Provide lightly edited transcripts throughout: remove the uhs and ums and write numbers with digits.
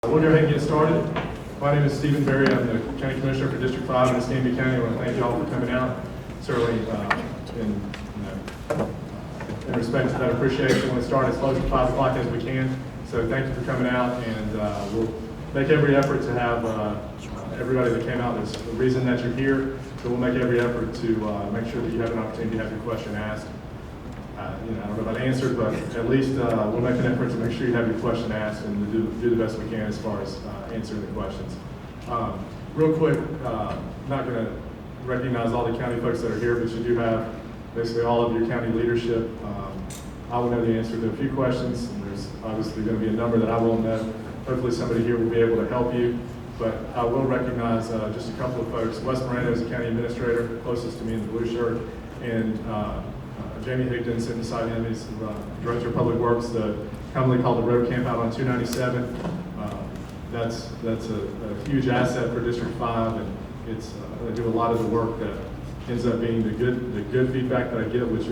We'll go ahead and get started. My name is Stephen Berry. I'm the County Commissioner for District 5 in Escambia County. I want to thank you all for coming out. Certainly, in respect to that appreciation, we'll start as close to 5 o'clock as we can. So thank you for coming out, and we'll make every effort to have everybody that came out. There's a reason that you're here, so we'll make every effort to make sure that you have an opportunity to have your question asked. I don't know about answered, but at least we'll make an effort to make sure you have your question asked and to do the best we can as far as answering the questions. Real quick, not going to recognize all the county folks that are here, but you do have basically all of your county leadership. I will know the answer to a few questions, and there's obviously going to be a number that I won't know. Hopefully somebody here will be able to help you, but I will recognize just a couple of folks. Wes Moreno is the county administrator, closest to me in the blue shirt, and Jamie Higdon sitting beside him. He's Director of Public Works, commonly called the road camp out on 297. That's a huge asset for District 5, and it's they do a lot of the work that ends up being the good feedback that I get, which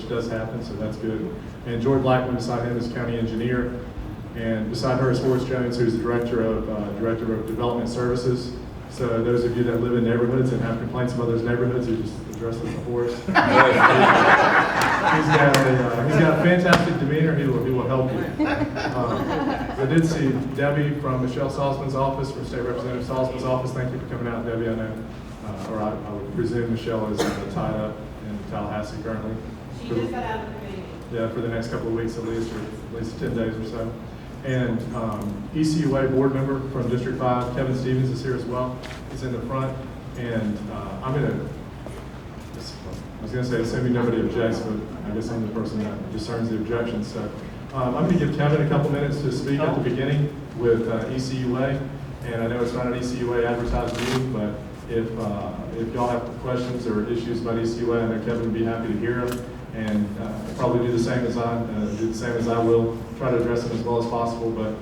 does happen, so that's good. And Joy Blackman beside him is county engineer, and beside her is Horace Jones, who's the Director of Development Services. So those of you that live in neighborhoods and have complaints about those neighborhoods, you just address them to Horace. He's got a fantastic demeanor. He will help you. I did see Debbie from Michelle Salzman's office, from State Representative Salzman's office. Thank you for coming out, Debbie. I know, I would presume Michelle is tied up in Tallahassee currently. She just got out of the meeting. Yeah, for the next couple of weeks at least 10 days or so. And ECUA board member from District 5, Kevin Stevens, is here as well. He's in the front. And I was going to say, assuming nobody objects, but I guess I'm the person that discerns the objections. So I'm going to give Kevin a couple minutes to speak at the beginning with ECUA. And I know it's not an ECUA advertised meeting, but if y'all have questions or issues about ECUA, I know Kevin would be happy to hear them. And probably do the same as I will. Try to address them as well as possible, but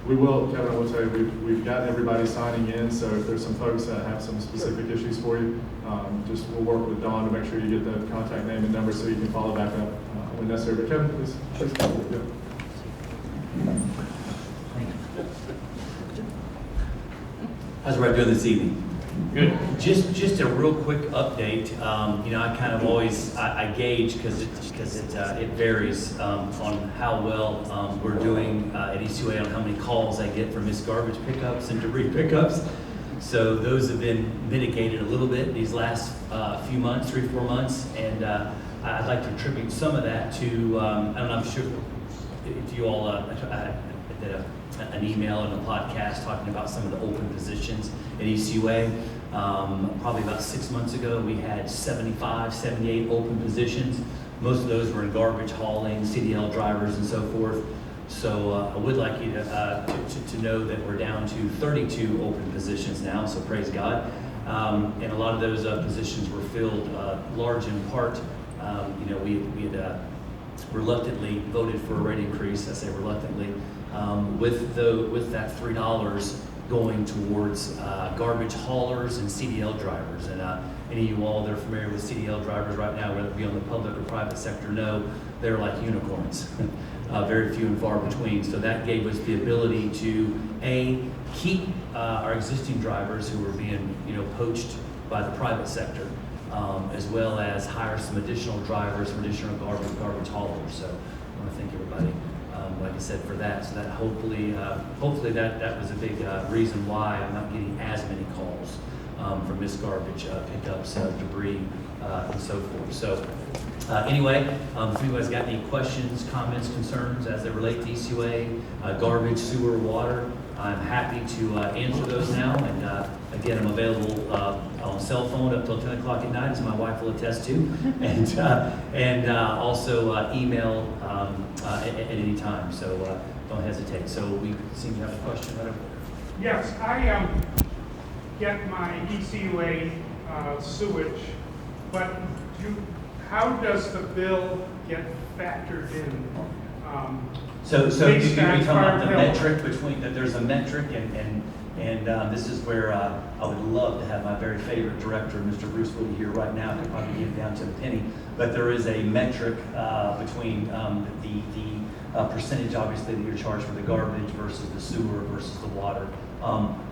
we will, Kevin, I will tell you, we've got everybody signing in, so if there's some folks that have some specific issues for you, we'll work with Dawn to make sure you get the contact name and number so you can follow back up when necessary. But Kevin, please come with you. How's everybody doing this evening? Good. Just a real quick update. I kind of always I gauge because it varies on how well we're doing at ECUA, on how many calls I get from missed garbage pickups and debris pickups. So those have been mitigated a little bit these last few months, 3-4 months, and I'd like to attribute some of that to I'm sure if you all I did an email and a podcast talking about some of the open positions at ECUA. Probably about 6 months ago, we had 75, 78 open positions. Most of those were in garbage hauling, CDL drivers, and so forth. So I would like you to know that we're down to 32 open positions now, so praise God. And a lot of those positions were filled large in part. We had reluctantly voted for a rate increase. I say reluctantly. With that $3 going towards garbage haulers and CDL drivers. And any of you all that are familiar with CDL drivers right now, whether it be on the public or private sector, know they're like unicorns, very few and far between. So that gave us the ability to keep our existing drivers who were being poached by the private sector, as well as hire some additional drivers, some additional garbage haulers. So I want to thank everybody. Like I said, for that, so that hopefully that was a big reason why I'm not getting as many calls for missed garbage pickups, debris, and so forth. So anyway, if anybody's got any questions, comments, concerns as they relate to ECUA, garbage, sewer, water, I'm happy to answer those now. And again, I'm available on cell phone up till 10 o'clock at night, as my wife will attest to, and also email at any time. So don't hesitate. So we seem to have a question. Yes, I get my ECUA sewage, but how does the bill get factored in? So you're talking about the metric between that. There's a metric, and this is where I would love to have my very favorite director, Mr. Bruce Woody, here right now. I could probably get it down to the penny, but there is a metric between the the percentage, obviously, that you're charged for the garbage versus the sewer versus the water.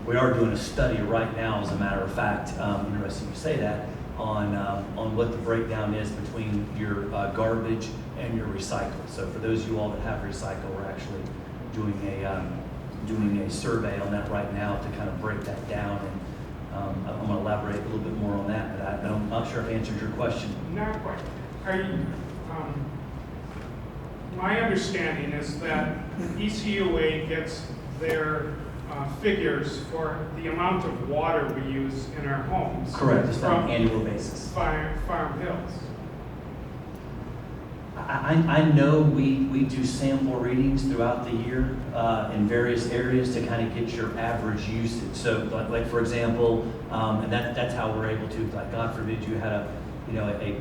We are doing a study right now, as a matter of fact, interesting you say that, on what the breakdown is between your garbage and your recycle. So for those of you all that have recycle, we're actually doing a survey on that right now to kind of break that down. And I'm going to elaborate a little bit more on that, but I'm not sure if I answered your question. Not quite. Are you, my understanding is that ECUA gets their figures for the amount of water we use in our homes. Correct, just on from an annual basis. Farm Hills. I know we do sample readings throughout the year in various areas to kind of get your average usage. So like for example, and that's how we're able to, like, God forbid you had a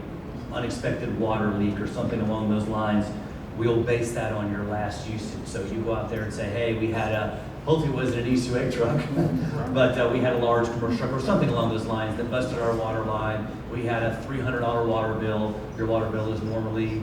unexpected water leak or something along those lines, we'll base that on your last usage. So you go out there and say, hey, we had hopefully it wasn't an ECUA truck, but we had a large commercial truck or something along those lines that busted our water line. We had a $300 water bill. Your water bill is normally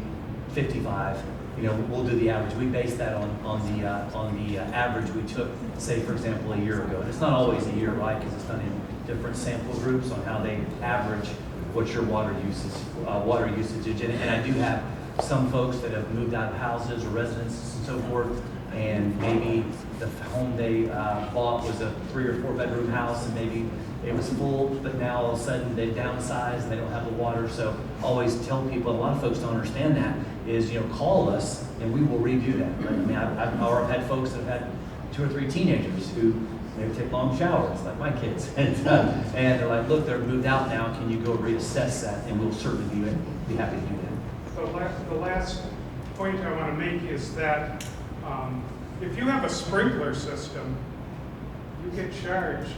$55. We'll do the average. We base that on the average we took, say, for example, a year ago. And it's not always a year, right? Because it's done in different sample groups on how they average what your water usage is. And I do have some folks that have moved out of houses or residences and so forth, and maybe the home they bought was a 3 or 4 bedroom house, and maybe it was full, but now all of a sudden they've downsized and they don't have the water. So always tell people, a lot of folks don't understand that, is, call us and we will redo that. Right? I mean, I've had folks that have had 2 or 3 teenagers who maybe take long showers, like my kids, and they're like, look, they're moved out now, can you go reassess that? And we'll certainly be happy to do that. The last point I want to make is that if you have a sprinkler system, you get charged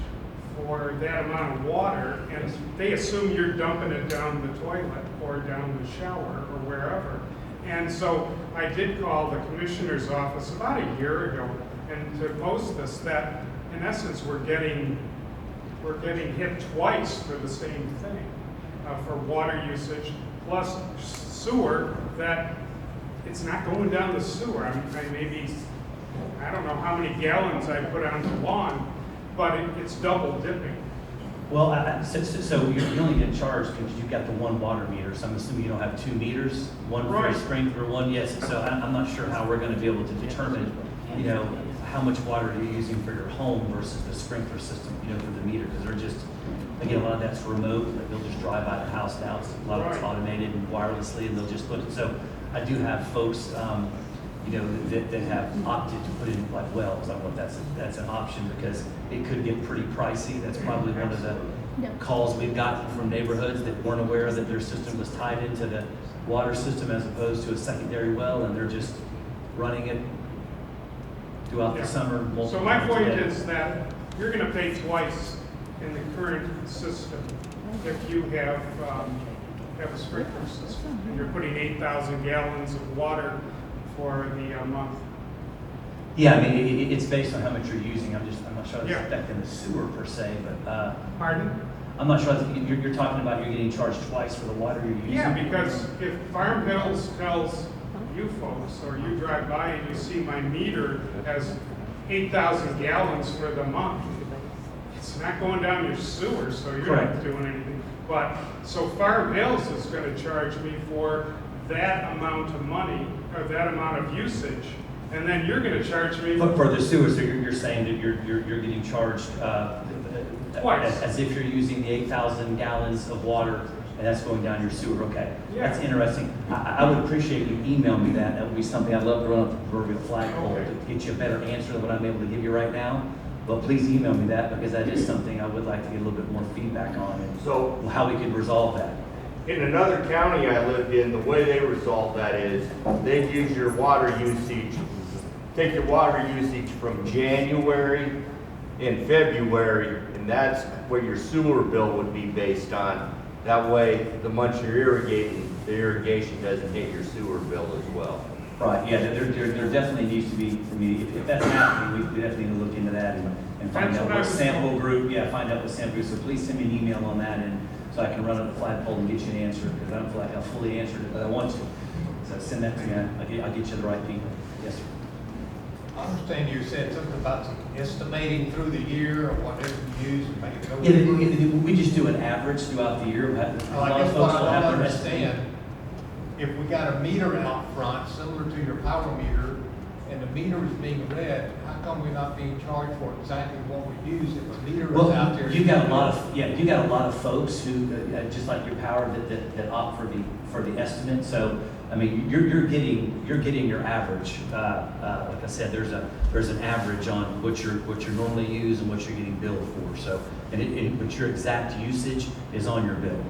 for that amount of water, and they assume you're dumping it down the toilet or down the shower or wherever. And so I did call the commissioner's office about a year ago and to post this, that in essence we're getting hit twice for the same thing, for water usage plus sewer, that it's not going down the sewer. I don't know how many gallons I put on the lawn, but it's double dipping. Well, so you only get charged because you've got the one water meter, so I'm assuming you don't have 2 meters, one for Right. a sprinkler, one, yes. So I'm not sure how we're going to be able to determine, how much water you're using for your home versus the sprinkler system, for the meter, because they're just, again, a lot of that's remote. Like, they'll just drive by the house now. A lot of it's Right. automated and wirelessly, and they'll just put it. So I do have folks, that have opted to put in like wells. I don't know if that's an option, because it could get pretty pricey. That's probably one of the calls we've gotten from neighborhoods that weren't aware that their system was tied into the water system as opposed to a secondary well, and they're just running it throughout Yeah. the summer. So my point is that you're going to pay twice in the current system if you have a sprinkler system, and you're putting 8,000 gallons of water for the month. Yeah, I mean, it's based on how much you're using. I'm not sure it's Yeah. affecting the sewer per se, but Pardon? I'm not sure. You're talking about you're getting charged twice for the water you're using. Yeah, because if Farm Hills tells you folks, or you drive by and you see my meter has 8,000 gallons for the month, it's not going down your sewer, so you're Correct. not doing anything. But, so Farm Hills is going to charge me for that amount of money, or that amount of usage, and then you're going to charge me But for the sewer, so you're saying that you're getting charged Twice. as if you're using the 8,000 gallons of water, and that's going down your sewer. Okay, Yeah. that's interesting. I would appreciate you email me that. That would be something I'd love to run up the proverbial flagpole Okay. to get you a better answer than what I'm able to give you right now. But please email me that, because that is something I would like to get a little bit more feedback on, So and how we could resolve that. in another county I lived in, the way they resolve that is they'd use your water usage, take your water usage from January and February, and that's what your sewer bill would be based on. That way, the months you're irrigating, the irrigation doesn't hit your sewer bill as well. Right, yeah, there definitely needs to be, I mean, if that's happening, we definitely need to look into that and find That's out what I what was sample told. group, find out what sample group. So please send me an email on that, and so I can run up the flagpole and get you an answer, because I don't feel like I fully answered it, but I want to. So send that to me, I'll get you the right people. Yes, sir. I understand you said something about some estimating through the year or whatever you use and make it go. Yeah, we just do an average throughout the year. A Well, lot I of guess folks what will I have don't their estimate. understand, if we got a meter out front, similar to your power meter, and the meter is being read, how come we're not being charged for exactly what we use if the meter is out there? Well, you got a lot of, you got a lot of folks who, just like your power, that opt for the estimate. So, I mean, you're getting your average. Like I said, there's an average on what you're normally use and what you're getting billed for. So, but your exact usage is on your bill.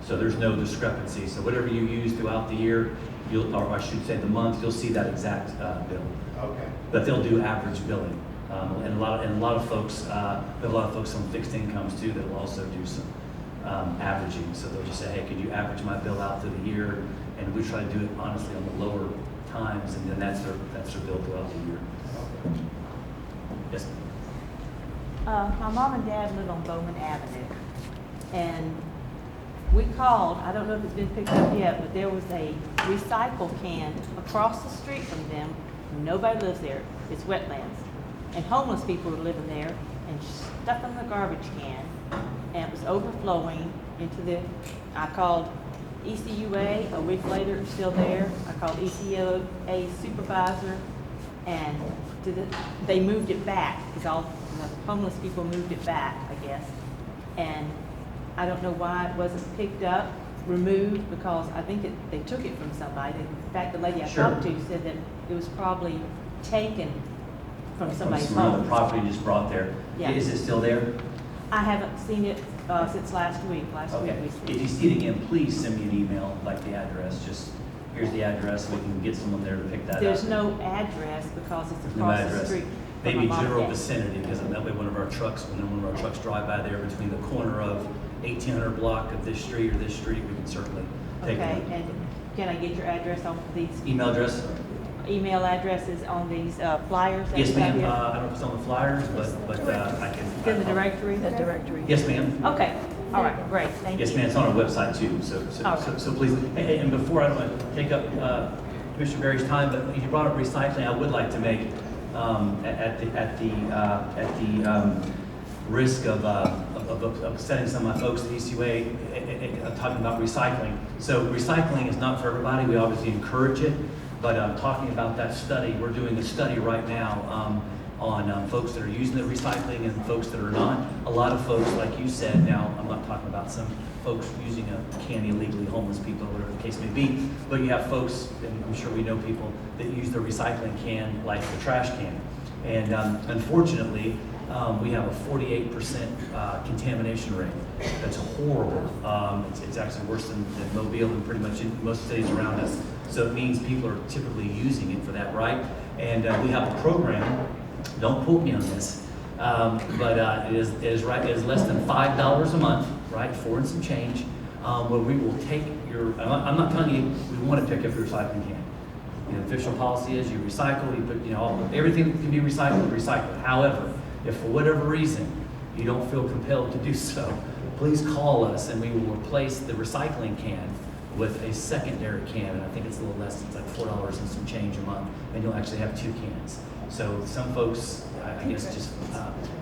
So there's no discrepancy. So whatever you use throughout the year, or I should say the month, you'll see that exact bill. Okay. But they'll do average billing, and a lot of folks, we have a lot of folks on fixed incomes too that will also do some averaging. So they'll just say, hey, could you average my bill out through the year? And we try to do it honestly on the lower times, and then that's their bill throughout the year. Yes. My mom and dad live on Bowman Avenue, and we called, I don't know if it's been picked up yet, but there was a recycle can across the street from them. Nobody lives there. It's wetlands. And homeless people were living there and stuck in the garbage can, and it was overflowing into the, I called ECUA, a week later, it was still there. I called ECUA supervisor, and they moved it back, because all the homeless people moved it back, I guess. And I don't know why it wasn't picked up, removed, because I think they took it from somebody. In fact, the lady I Sure. talked to said that it was probably taken from somebody's Some other home. property just brought there. Yeah. Is it still there? I haven't seen it since last week. Last week Okay. we If you see it again, please send me an email, like the address. Just here's the address. We can get someone there to pick that up. There's no address because it's There's no across the address. street. from Maybe my mom and general dad. vicinity, because that way when one of our trucks drive by there between the corner of 1800 block of this street or this street, we can certainly take Okay, a and can I get your address on these email address. email addresses on these flyers? that Yes, we have ma'am. here? I don't know if it's on the flyers, but I can. It's in the directory? The directory. Yes, ma'am. Okay, all right, great, thank you. Yes, ma'am. It's on our website too. So please. And before, I don't want to take up Commissioner Berry's time, but you brought up recycling. I would like to make at the risk of upsetting some of my folks at ECUA, talking about recycling. So recycling is not for everybody. We obviously encourage it, but talking about that study, we're doing a study right now on folks that are using the recycling and folks that are not. A lot of folks, like you said, now I'm not talking about some folks using a can illegally, homeless people, whatever the case may be, but you have folks, and I'm sure we know people, that use the recycling can like the trash can. And unfortunately, we have a 48% contamination rate. That's horrible. It's actually worse than Mobile and pretty much in most cities around us. So it means people are typically using it for that, right? And we have a program, don't quote me on this, but it is less than $5 a month, right, 4 and some change, where we will take your, I'm not telling you we want to pick up your recycling can. The official policy is you recycle, you put, everything can be recycled, recycle it. However, if for whatever reason you don't feel compelled to do so, please call us and we will replace the recycling can with a secondary can, and I think it's a little less, it's like $4 and some change a month, and you'll actually have 2 cans. So some folks, I guess just,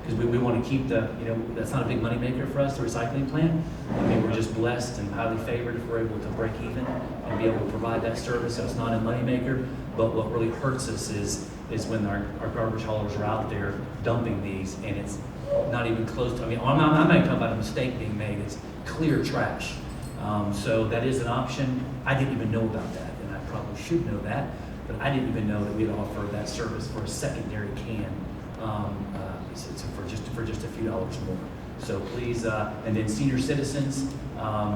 because we want to keep that's not a big money maker for us, the recycling plant. I mean, we're just blessed and highly favored if we're able to break even and be able to provide that service, so it's not a money maker. But what really hurts us is when our garbage haulers are out there dumping these, and it's not even close to, I'm not even talking about a mistake being made, it's clear trash. So that is an option. I didn't even know about that, and I probably should know that, but I didn't even know that we'd offer that service for a secondary can for just a few dollars more. So please, and then senior citizens,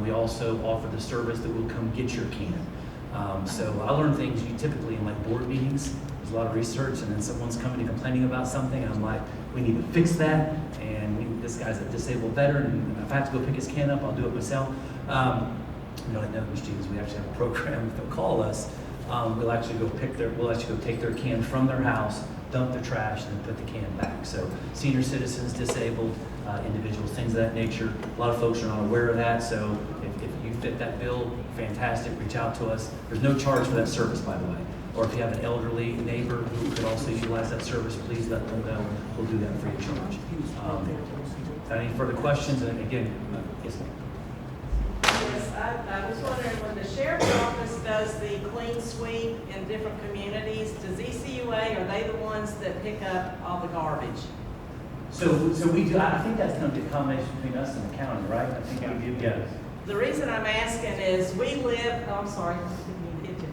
we also offer the service that will come get your can. So I learn things typically in like board meetings. There's a lot of research, and then someone's coming and complaining about something, and I'm like, we need to fix that, and this guy's a disabled veteran, and if I have to go pick his can up, I'll do it myself. Like no mischievous, we actually have a program. If they'll call us, we'll actually go take their can from their house, dump their trash, and then put the can back. So senior citizens, disabled individuals, things of that nature. A lot of folks are not aware of that. So if you fit that bill, fantastic, reach out to us. There's no charge for that service, by the way. Or if you have an elderly neighbor who could also utilize that service, please let them know. We'll do that free of charge. Any further questions? And again, yes, ma'am. Yes, I was wondering, when the sheriff's office does the clean sweep in different communities, does ECUA, are they the ones that pick up all the garbage? So we do, I think that's going to be a combination between us and the county, right? I think we did, yeah. The reason I'm asking is, we live, oh, I'm sorry, didn't mean to hit you.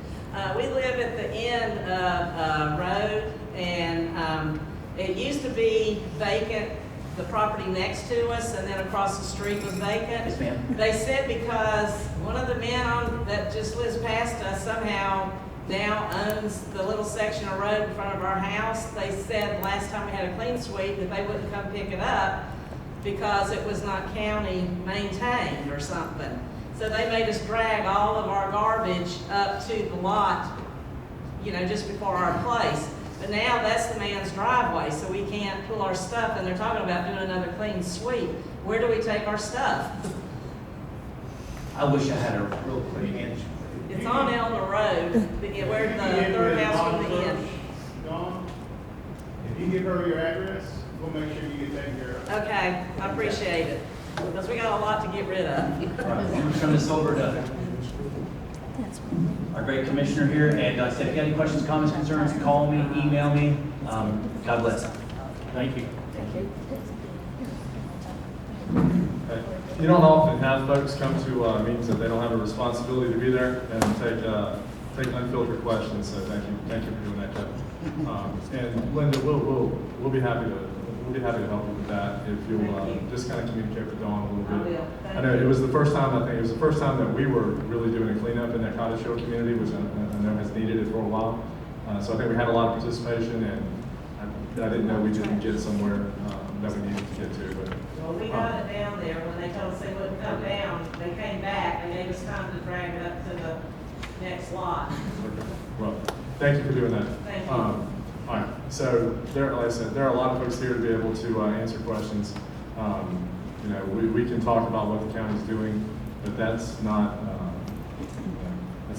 We live at the end of road, and it used to be vacant, the property next to us, and then across the street was vacant. Yes, ma'am. They said because one of the men that just lives past us somehow now owns the little section of road in front of our house. They said last time we had a clean sweep that they wouldn't come pick it up because it was not county maintained or something. So they made us drag all of our garbage up to the lot, you know, just before our place. But now that's the man's driveway, so we can't pull our stuff, and they're talking about doing another clean sweep. Where do we take our stuff? I wish I had a real quick answer. It's on Elmer Road, where the third house from the end. Dawn, if you give her your address, we'll make sure you get taken care of. Okay, I appreciate it, because we got a lot to get rid of. All right, we'll turn this over to our great commissioner here. And like I said, if you have any questions, comments, concerns, call me, email me. God bless. Thank you. You don't often have folks come to meetings that they don't have a responsibility to be there and take unfiltered questions. So thank you for doing that, Kevin. And Linda, we'll be happy to help you with that if you'll just kind of communicate with Dawn a little bit. I will. Thank I know you. it was the first time. I think it was the first time that we were really doing a cleanup in that Cottage Hill community, which I know has needed it for a while. So I think we had a lot of participation, and I didn't know we didn't get somewhere that we needed to get to. But Well, we got it down there. When they told us they wouldn't come down, they came back and gave us time to drag it up to the next lot. well, thank you for doing that. Thank you. All right, so like I said, there are a lot of folks here to be able to answer questions. You know, we can talk about what the county's doing, but that's not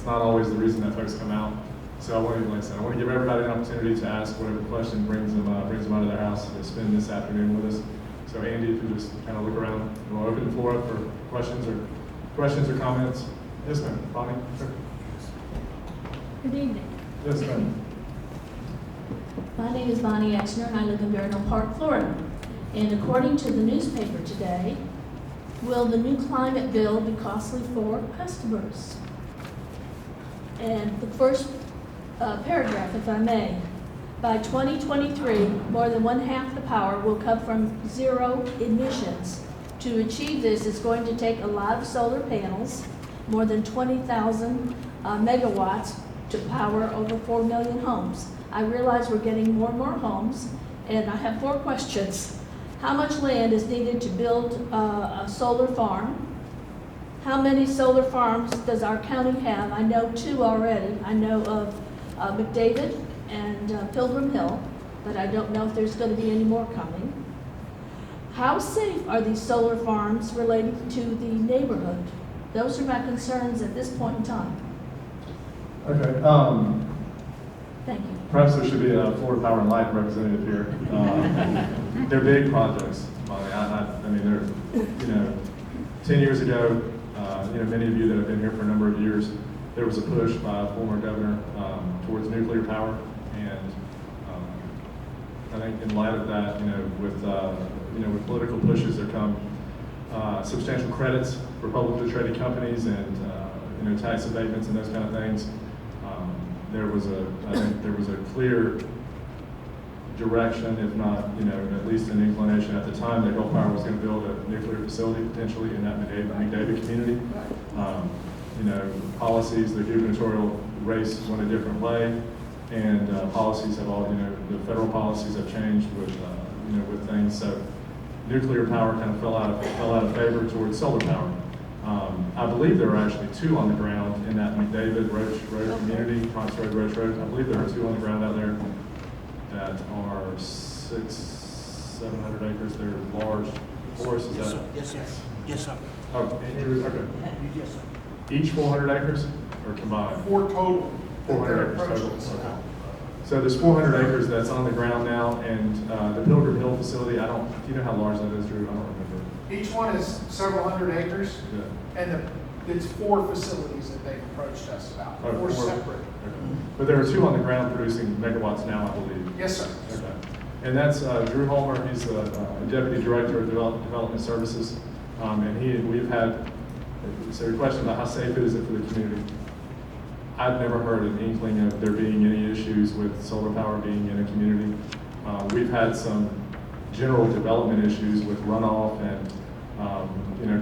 always the reason that folks come out. So I want to give everybody an opportunity to ask whatever question brings them out of their house to spend this afternoon with us. So Andy, if you just kind of look around, we'll open the floor up for questions or comments. Yes, ma'am. Bonnie? Sure. Good evening. Yes, ma'am. My name is Bonnie Exner, and I live in Barronville Park, Florida. And according to the newspaper today, will the new climate bill be costly for customers? And the first paragraph, if I may. By 2023, more than one-half the power will come from zero emissions. To achieve this, it's going to take a lot of solar panels, more than 20,000 megawatts to power over 4 million homes. I realize we're getting more and more homes, and I have 4 questions. How much land is needed to build a solar farm? How many solar farms does our county have? I know 2 already. I know of McDavid and Pilgrim Hill, but I don't know if there's going to be any more coming. How safe are these solar farms related to the neighborhood? Those are my concerns at this point in time. Okay. Thank you. Perhaps there should be a Florida Power and Light representative here. They're big projects, Bonnie. I mean, they're, 10 years ago, many of you that have been here for a number of years, there was a push by a former governor towards nuclear power. And I think in light of that, with political pushes, there come substantial credits for publicly traded companies and, tax abatements and those kind of things. I think there was a clear direction, if not, at least an inclination at the time that Gulf Power was going to build a nuclear facility potentially in that McDavid community. Policies, the gubernatorial race went a different way, and policies have all, the federal policies have changed with things. So nuclear power kind of fell out of favor towards solar power. I believe there are actually 2 on the ground in that McDavid Roach Road community, Ponce Road, Roach Road. I believe there are 2 on the ground out there that are 600-700 acres. They're large forests. Is that? Yes, sir. Yes, sir. Oh, okay. Yes, sir. Each 400 acres or combined? 4 total. that 400 they're acres total, approaching us okay. about. So there's 400 acres that's on the ground now, and the Pilgrim Hill facility, do you know how large that is, Drew? I don't remember. Each one is several hundred acres, Yeah. and it's 4 facilities that they've approached us about, Oh, 4 4. separate. Okay. But there are 2 on the ground producing megawatts now, I believe. Yes, sir. Okay. And that's Drew Homer, he's the Deputy Director of Development Services. And we've had, so your question about how safe is it for the community? I've never heard an inkling of there being any issues with solar power being in a community. We've had some general development issues with runoff and,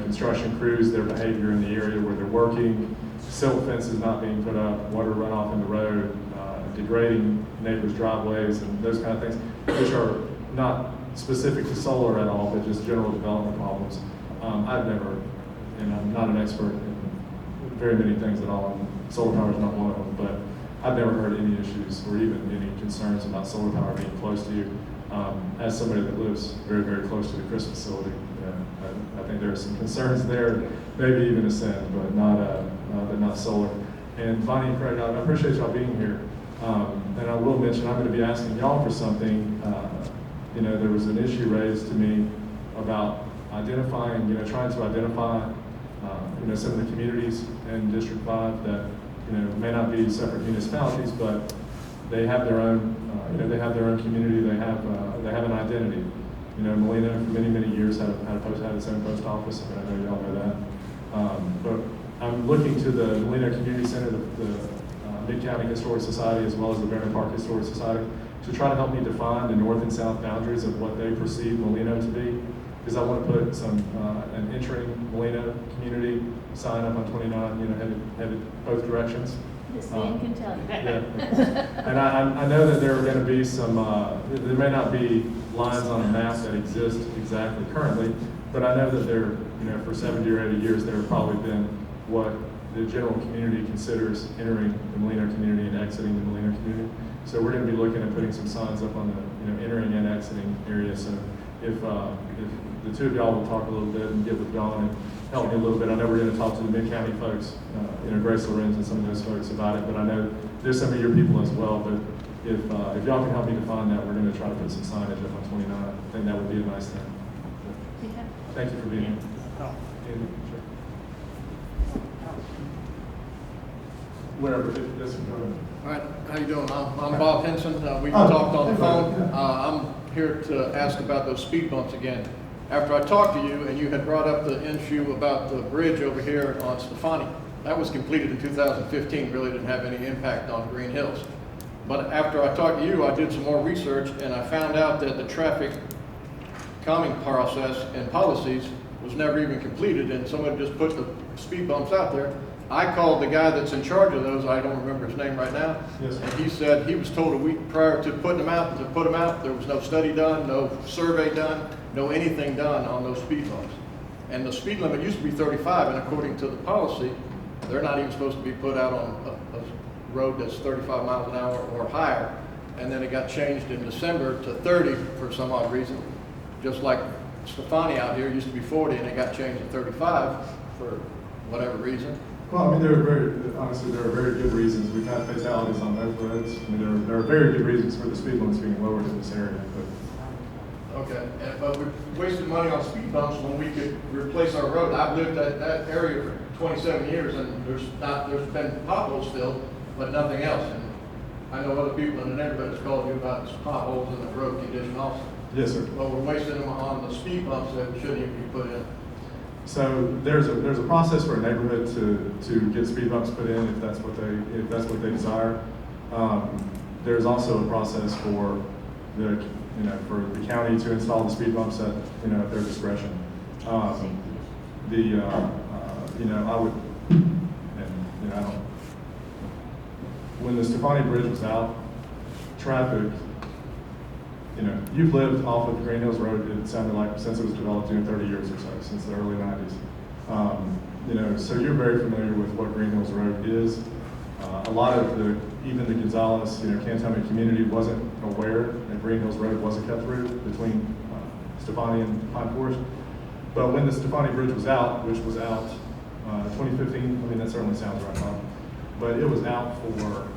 construction crews, their behavior in the area where they're working, silt fences not being put up, water runoff in the road, degrading neighbors' driveways and those kind of things, which are not specific to solar at all, but just general development problems. I've never, and I'm not an expert in very many things at all, and solar power is not one of them, but I've never heard any issues or even any concerns about solar power being close to you. As somebody that lives very, very close to the Chris facility, I think there are some concerns there, maybe even a sin, but not solar. And Bonnie and Craig, I appreciate y'all being here. And I will mention, I'm going to be asking y'all for something. There was an issue raised to me about identifying, trying to identify, some of the communities in District 5 that, may not be separate municipalities, but they have their own, they have their own community. They have an identity. Molina for many, many years had its own post office, and I know y'all know that. But I'm looking to the Molina Community Center, the Mid-County Historic Society, as well as the Vernon Park Historic Society, to try to help me define the north and south boundaries of what they perceive Molino to be. Because I want to put an entering Molino community sign up on 29, headed both directions. This man can tell you. Yeah. And I know that there are going to be some, there may not be lines on a map that exist exactly currently, but I know that there, for 70 or 80 years, there have probably been what the general community considers entering the Molino community and exiting the Molino community. So we're going to be looking at putting some signs up on the, entering and exiting area. So if the two of y'all will talk a little bit and get with Dawn and help me a little bit. I know we're going to talk to the Mid-County folks, Grace Lorenz and some of those folks about it, but I know there's some of your people as well. But if y'all can help me define that, we're going to try to put some signage up on 29. I think that would be a nice thing. Yeah. Thank you for being here. Andy, sure. Wherever, this is going. All right, how you doing? I'm Bob Henson. We talked on the phone. I'm here to ask about those speed bumps again. After I talked to you and you had brought up the issue about the bridge over here on Stefani, that was completed in 2015, really didn't have any impact on Green Hills. But after I talked to you, I did some more research and I found out that the traffic calming process and policies was never even completed, and somebody just put the speed bumps out there. I called the guy that's in charge of those, I don't remember his name right now. Yes. And he said he was told a week prior to putting them out, to put them out, there was no study done, no survey done, no anything done on those speed bumps. And the speed limit used to be 35, and according to the policy, they're not even supposed to be put out on a road that's 35 miles an hour or higher. And then it got changed in December to 30 for some odd reason. Just like Stefani out here used to be 40 and it got changed to 35 for whatever reason. Well, I mean, honestly, there are very good reasons. We've had fatalities on both roads. I mean, there are very good reasons for the speed limits being lowered in this area. Okay, but we wasted money on speed bumps when we could replace our road. I've lived that area for 27 years and there's been potholes still, but nothing else. And I know other people in the neighborhood has called you about potholes in the road condition also. Yes, sir. But we're wasting them on the speed bumps that shouldn't even be put in. So there's a process for a neighborhood to get speed bumps put in if that's what they desire. There's also a process for the county to install the speed bumps at their discretion. I would, and I don't. When the Stefani Bridge was out, traffic. You've lived off of Green Hills Road, it sounded like, since it was developed, 30 years or so, since the early 90s. So you're very familiar with what Green Hills Road is. A lot of even the Gonzales, Cantonment community wasn't aware that Green Hills Road was a cut through between Stefani and Pine Forest. But when the Stefani Bridge was out, which was out 2015, I mean, that certainly sounds right, Bob. But it was out for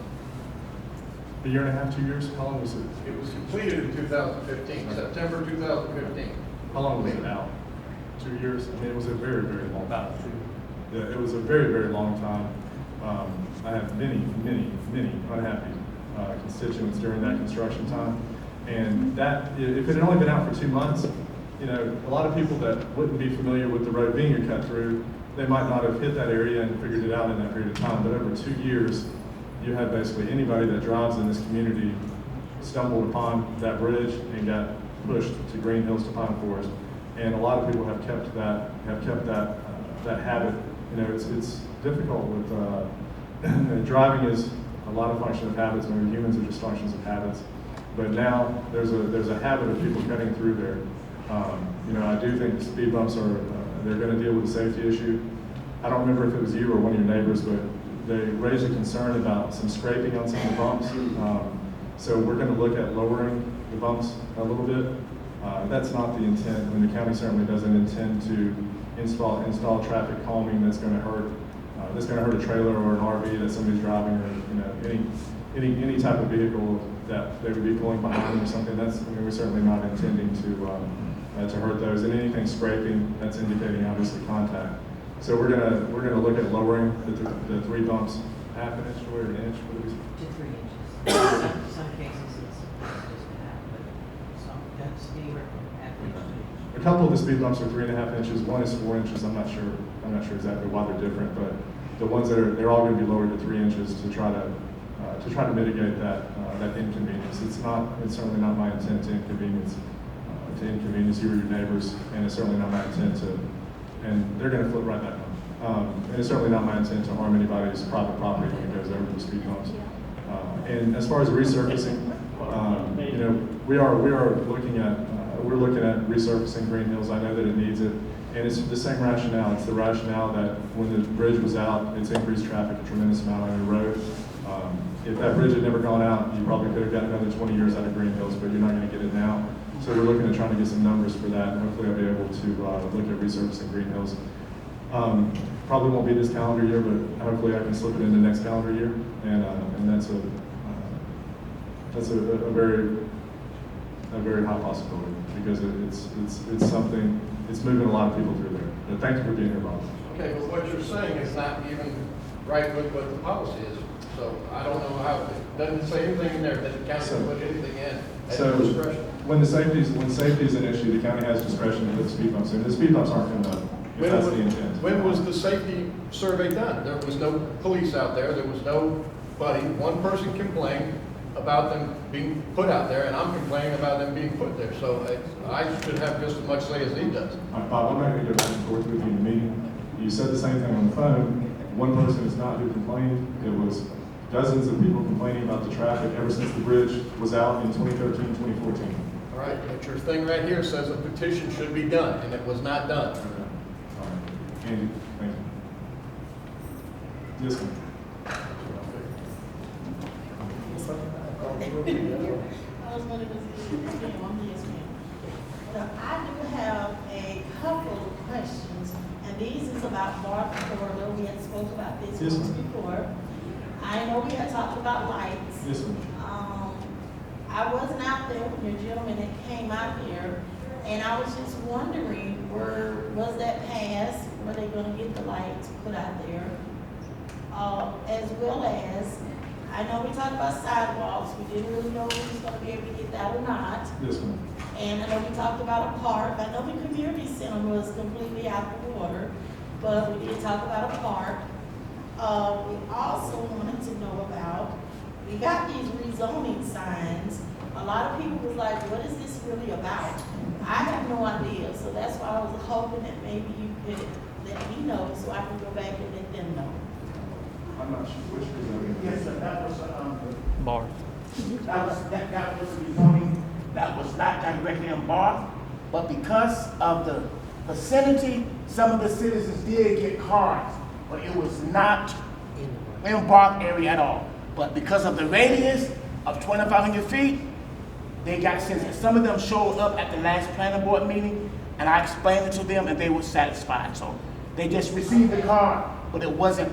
a year and a half, 2 years? How long was it? It was completed in 2015, September 2015. How long was it out? 2 years? I mean, it was a very, very long time. Yeah, it was a very, very long time. I have many, many, many unhappy constituents during that construction time. And that, if it had only been out for 2 months, you know, a lot of people that wouldn't be familiar with the road being cut through, they might not have hit that area and figured it out in that period of time. But over 2 years, you had basically anybody that drives in this community stumbled upon that bridge and got pushed to Green Hills to Pine Forest. And a lot of people have kept that habit. You know, it's difficult with driving is a lot of function of habits. Maybe humans are just functions of habits. But now there's a habit of people cutting through there. You know, I do think speed bumps are they're going to deal with a safety issue. I don't remember if it was you or one of your neighbors, but they raised a concern about some scraping on some of the bumps. So we're going to look at lowering the bumps a little bit. That's not the intent. I mean, the county certainly doesn't intend to install traffic calming that's going to hurt a trailer or an RV that somebody's driving, or you know any type of vehicle that they would be pulling behind or something. That's, I mean, we're certainly not intending to hurt those. And anything scraping, that's indicating obviously contact. So we're gonna look at lowering the 3 bumps, half an inch or an inch. What do we say? To 3 inches. Some cases it's just half, but some, that's anywhere from half inch to. A couple of the speed bumps are 3.5 inches. One is 4 inches. I'm not sure exactly why they're different, but the ones they're all going to be lowered to 3 inches to try to mitigate that inconvenience. It's certainly not my intent to inconvenience you or your neighbors, and it's certainly not my intent and they're going to flip right back on. And it's certainly not my intent to harm anybody's private property when it goes over the speed bumps. And as far as resurfacing, you know, we're looking at resurfacing Green Hills. I know that it needs it, and it's the same rationale. It's the rationale that when the bridge was out, it's increased traffic a tremendous amount on your road. If that bridge had never gone out, you probably could have got another 20 years out of Green Hills, but you're not going to get it now. So we're looking at trying to get some numbers for that, and hopefully I'll be able to look at resurfacing Green Hills. Probably won't be this calendar year, but hopefully I can slip it into next calendar year, and that's a very high possibility, because it's something, it's moving a lot of people through there. But thank you for being here, Bob. Okay, but what you're saying is not even right with what the policy is. So I don't know how, it doesn't say anything in there that the county will put anything in at So discretion. when safety is an issue, the county has discretion to put speed bumps in. The speed bumps aren't coming up, if that's the intent. When was the safety survey done? There was no police out there, there was nobody. One person complained about them being put out there, and I'm complaining about them being put there. So I should have just as much say as he does. All right, Bob, I'm not going to go back and forth with you in the meeting. You said the same thing on the phone. One person is not who complained. It was dozens of people complaining about the traffic ever since the bridge was out in 2013, 2014. All right, but your thing right here says a petition should be done, and it was not done. Okay. All right. Andy, thank you. Yes, ma'am. I do have a couple of questions, and these is about Barb Corridor. We had spoke about this Yes, once ma'am. before. I know we had talked about lights. Yes, ma'am. I wasn't out there when your gentleman that came out here, and I was just wondering, was that passed? Were they gonna get the lights put out there? As well as, I know we talked about sidewalks. We didn't really know who was gonna be able to get that or not. Yes, ma'am. And I know we talked about a park. I know the community center was completely out of order, but we did talk about a park. We also wanted to know about, we got these rezoning signs. A lot of people was like, what is this really about? I have no idea, so that's why I was hoping that maybe you could let me know so I can go back and let them know. I'm not sure which rezoning. Yes, sir, that was, Bar. that was the rezoning that was not directly in Barth, but because of the vicinity, some of the citizens did get cards, but it was not in Barth area at all. But because of the radius of 2,500 feet, they got citizens. Some of them showed up at the last planning board meeting, and I explained it to them, and they were satisfied. So They just received the card, but it wasn't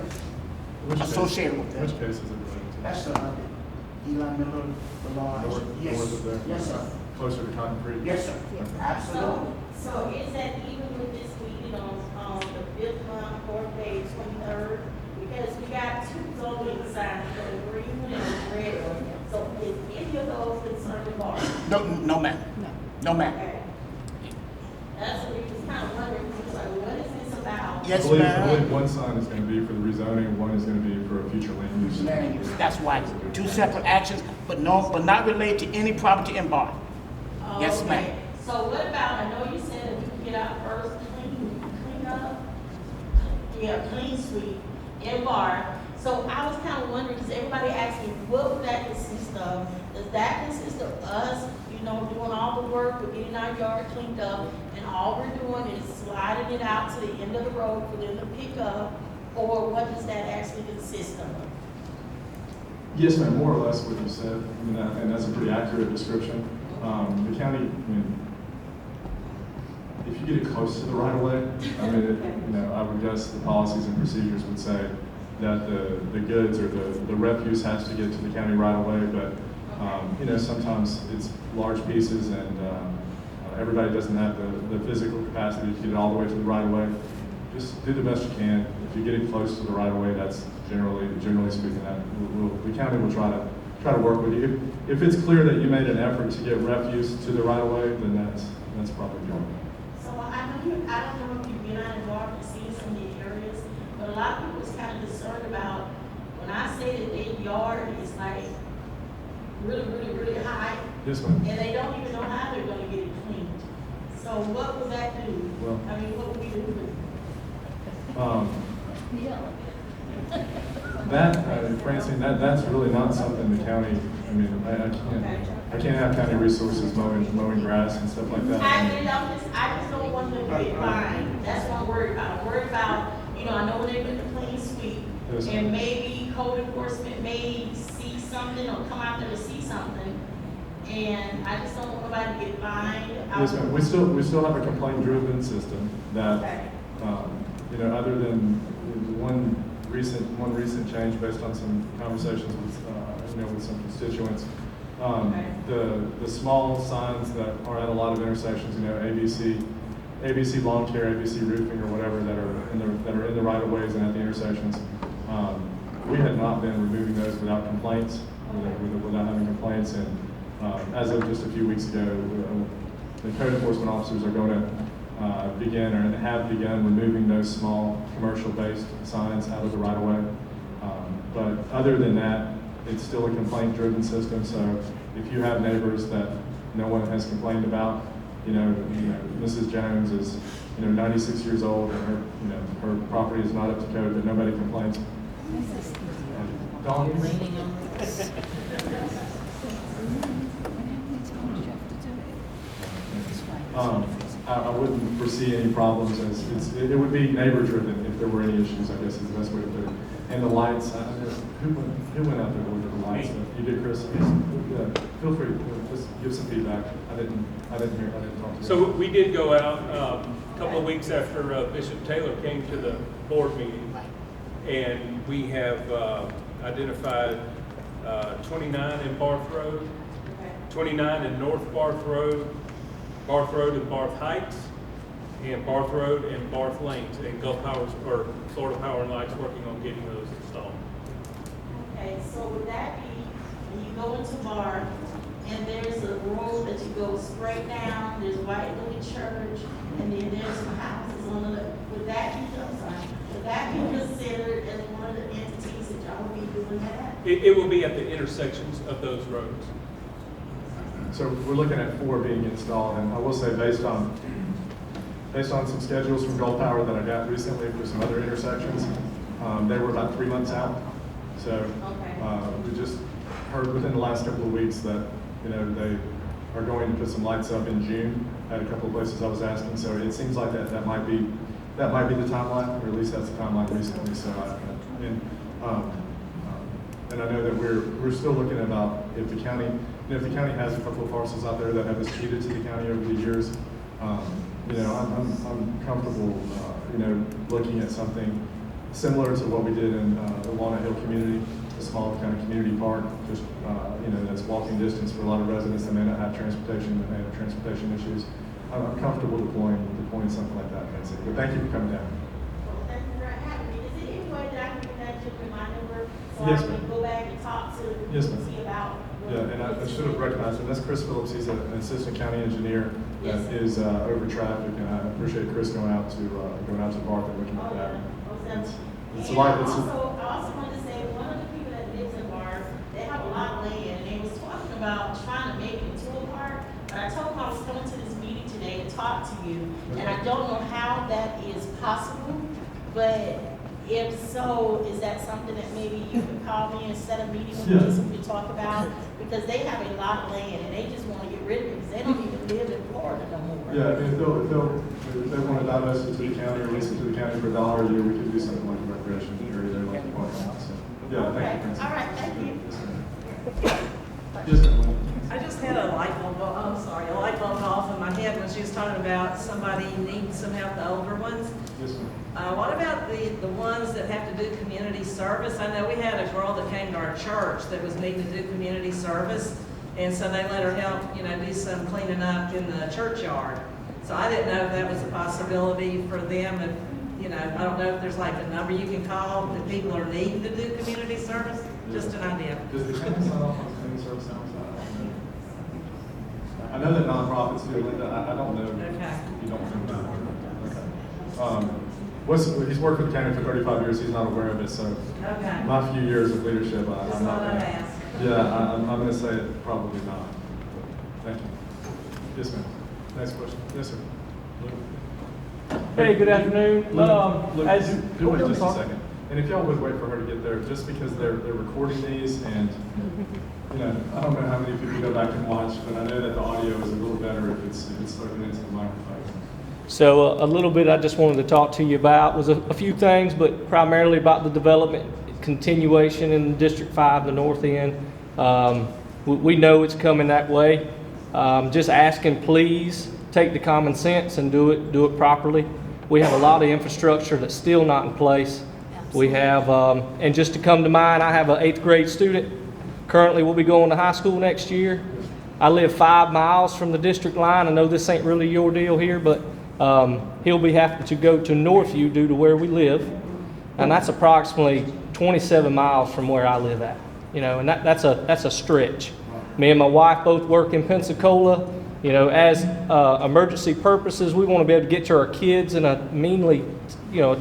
Which case- associated with Which that. case is it related to? That's Eli Miller, the large. North Yes, of there? yes, sir. Closer to Cotton Creek? Yes, sir. Absolutely. So is that even with this meeting on the fifth month, fourth day, 23rd? Because we got two zoning signs, the green one and the red one. So is any of those concerned with bars? No, ma'am. No, ma'am. Okay. That's what we was kind of wondering, because like, what is this about? Yes, I believe ma'am. one sign is going to be for the rezoning, one is going to be for a future land use. Land use, that's why. Two separate actions, but not related to any property in bar. Yes, Okay. ma'am. So what about, I know you said that we can get out first, clean up? Yeah, clean sweep in bar. So I was kind of wondering, because everybody asked me, what would that consist of? Does that consist of us, doing all the work of getting our yard cleaned up, and all we're doing is sliding it out to the end of the road for them to pick up? Or what does that actually consist of? Yes, ma'am, more or less what you said, and that's a pretty accurate description. The county, if you get it close to the right of way, I would guess the policies and procedures would say that the goods or the refuse has to get to the county right of way, but, sometimes it's large pieces and everybody doesn't have the physical capacity to get it all the way to the right of way. Just do the best you can. If you get it close to the right of way, that's generally speaking, that the county will try to work with you. If it's clear that you made an effort to get refuse to the right of way, then that's probably good. So I don't know if you've been out in Barber and seen some of the areas, but a lot of people is kind of concerned about, when I say that their yard is like really, really, really high, Yes, ma'am. and they don't even know how they're gonna get it cleaned. So what would that do? Well- What would we do with it? Francine, that's really not something the county, I can't have county resources mowing grass and stuff like that. I just don't want them to get fined. That's what I'm worried about. I'm worried about, I know when they do the clean sweep, Yes, ma'am. and maybe code enforcement may see something or come out there to see something, and I just don't want nobody to get fined. Yes, ma'am. We still have a complaint-driven system that, Okay. other than one recent change based on some conversations with some constituents. The small signs that are at a lot of intersections, ABC Lawn Care, ABC Roofing, or whatever that are in the right of ways and at the intersections. We had not been removing those without complaints, without having complaints, and as of just a few weeks ago, the code enforcement officers are going to begin or have begun removing those small commercial-based signs out of the right of way. But other than that, it's still a complaint-driven system. So if you have neighbors that no one has complained about, Mrs. Jones is 96 years old and her property is not up to code, but nobody complains. Dawn? I wouldn't foresee any problems, as it would be neighbor-driven if there were any issues, I guess is the best way to put it. And the lights, who went out there to look at the lights? You did, Chris? Yeah. Feel free to just give some feedback. I didn't talk to you. So we did go out a couple of weeks after Bishop Taylor came to the board meeting, and we have identified 29 in Barth Road, 29 in North Barth Road and Barth Heights, and Barth Road and Barth Lanes, and Gulf Power, or Florida Power and Light's working on getting those installed. Okay, so would that be, when you go into Barth, and there's a road that you go straight down, there's White Lily Church, and then there's some houses on the left, would that be considered as one of the entities that y'all would be doing that? It will be at the intersections of those roads. So we're looking at 4 being installed, and I will say based on some schedules from Gulf Power that I got recently for some other intersections, they were about 3 months out. So we just heard within the last couple of weeks that they are going to put some lights up in June at a couple of places I was asking. So it seems like that might be the timeline, or at least that's the timeline recently. So and I know that we're still looking about if the county has a couple of parcels out there that have us cheated to the county over the years. I'm comfortable looking at something similar to what we did in the Walnut Hill community, a small kind of community park, just, that's walking distance for a lot of residents that may not have transportation, that may have transportation issues. I'm comfortable deploying something like that, Nancy. But thank you for coming down. Well, thank you for having me. Is there any way that I can connect you with my number so Yes, I ma'am. can go back and talk to Yes, ma'am. see about? Yeah, and I should have recognized him. That's Chris Phillips. He's an assistant county engineer that is over traffic, and I appreciate Chris going out to Barth and looking at that. It's a lot. I also wanted to say, one of the people that lives in Barth, they have a lot of land, and they was talking about trying to make it into a park. But I told them I was coming to this meeting today to talk to you, and I don't know how that is possible, but if so, is that something that maybe you could call me and set a meeting with me so we can talk about? Because they have a lot of land, and they just want to get rid of it, because they don't even live in Florida no more. Yeah, I mean, if they want to divest it to the county or lease it to the county for $1 a year, we could do something like a recreation area there, like the park. So, yeah, Okay, thank you. all right, thank you. Yes, ma'am. I just had a light bulb go off in my head when she was talking about somebody needing some help, the older ones. Yes, ma'am. What about the ones that have to do community service? I know we had a girl that came to our church that was needing to do community service, and so they let her help, do some cleaning up in the churchyard. So I didn't know if that was a possibility for them, if, I don't know if there's like a number you can call if people are needing to do community service, just an idea. Does the county sign off on community service hours? I know that nonprofits do, Linda. I don't know. Okay. You don't know. Okay. He's worked for the county for 35 years. He's not aware of it, so Okay. my few years of leadership, Just I'm not thought I'd gonna. ask. Yeah, I'm going to say probably not. Thank you. Yes, ma'am. Next question. Yes, sir. Hey, good afternoon. Luke, As do wait just a second. And if y'all would wait for her to get there, just because they're recording these, and I don't know how many people go back and watch, but I know that the audio is a little better if it's spoken into the microphone. So a little bit I just wanted to talk to you about was a few things, but primarily about the development continuation in District 5, the north end. We know it's coming that way. Just asking, please take the common sense and do it properly. We have a lot of infrastructure that's still not in place. We have, and just to come to mind, I have an 8th grade student. Currently will be going to high school next year. I live 5 miles from the district line. I know this ain't really your deal here, but he'll be having to go to Northview due to where we live. And that's approximately 27 miles from where I live at. And that's a stretch. Me and my wife both work in Pensacola. As emergency purposes, we want to be able to get to our kids in a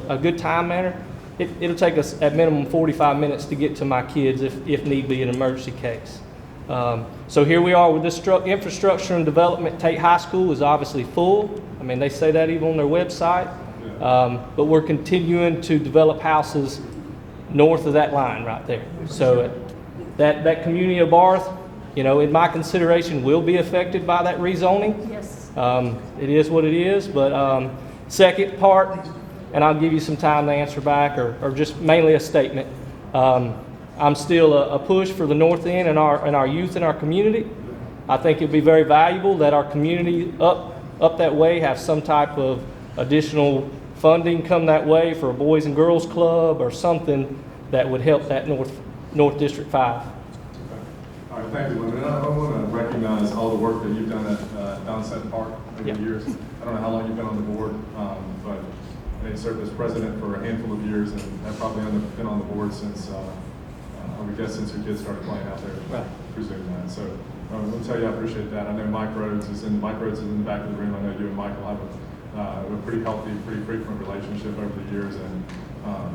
a good time manner. It'll take us at minimum 45 minutes to get to my kids if need be an emergency case. So here we are with this infrastructure and development. Tate High School is obviously full. I mean, they say that even on their website. But we're continuing to develop houses north of that line right there. So that community of Barth, in my consideration, will be affected by that rezoning. Yes. It is what it is, but second part, and I'll give you some time to answer back, or just mainly a statement. I'm still a push for the north end and our youth in our community. I think it'd be very valuable that our community up that way have some type of additional funding come that way for a Boys and Girls Club or something that would help that North District 5. All right, thank you, Linda. I want to recognize all the work that you've done at Downset Park over the years. I don't know how long you've been on the board, but you served as president for a handful of years, and have probably been on the board since, I would guess, since your kids started playing out there. Right. Presume that. So let me tell you, I appreciate that. I know Mike Rhodes is in the back of the room. I know you and Michael have a pretty healthy, pretty frequent relationship over the years, and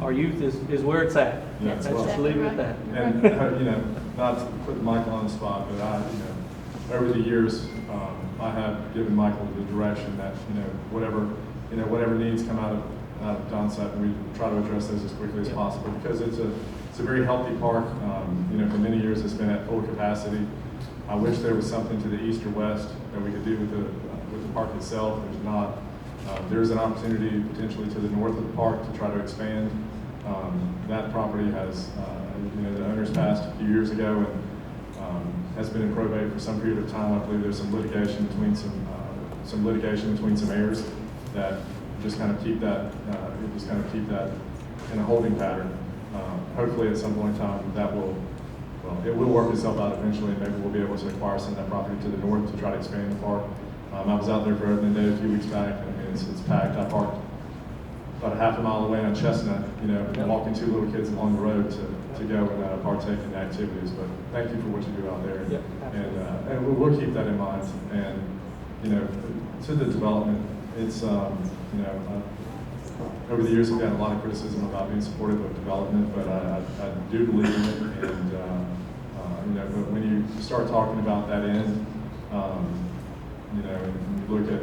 Our youth is where it's at. Yeah, Let's well, just leave it at that. And not to put Michael on the spot, but over the years, I have given Michael the direction that whatever needs come out of Downset, and we try to address those as quickly as possible, because it's a very healthy park. For many years it's been at full capacity. I wish there was something to the east or west that we could do with the park itself. There's not. There's an opportunity potentially to the north of the park to try to expand. That property has, the owners passed a few years ago, and has been in probate for some period of time. I believe there's some litigation between some heirs that just kind of keep that in a holding pattern. Hopefully, at some point in time, that will, well, it will work itself out eventually. Maybe we'll be able to acquire some of that property to the north to try to expand the park. I was out there for opening day a few weeks back, and it's packed. I parked about a half a mile away on Chestnut, you know, walking two little kids along the road to go and partake in the activities. But thank you for what you do out there. Yep, And we'll keep that in mind. And, you know, to the development, it's, you know, over the years, I've gotten a lot of criticism about being supportive of development, but I do believe in it. And, you know, but when you start talking about that end, you know, and you look at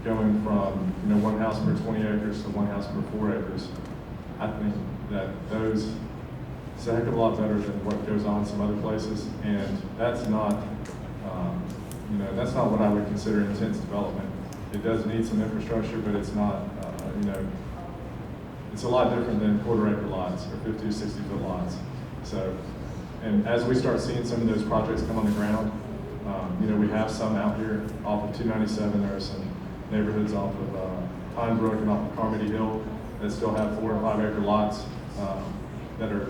going from, you know, one house per 20 acres to one house per 4 acres, I think that those, it's a heck of a lot better than what goes on in some other places. And that's not, you know, that's not what I would consider intense development. It does need some infrastructure, but it's not, you know, it's a lot different than quarter-acre lots or 50 or 60-foot lots. So, and as we start seeing some of those projects come on the ground, you know, we have some out here off of 297. There are some neighborhoods off of Pine Brook and off of Carmody Hill that still have 4 and 5 acre lots that are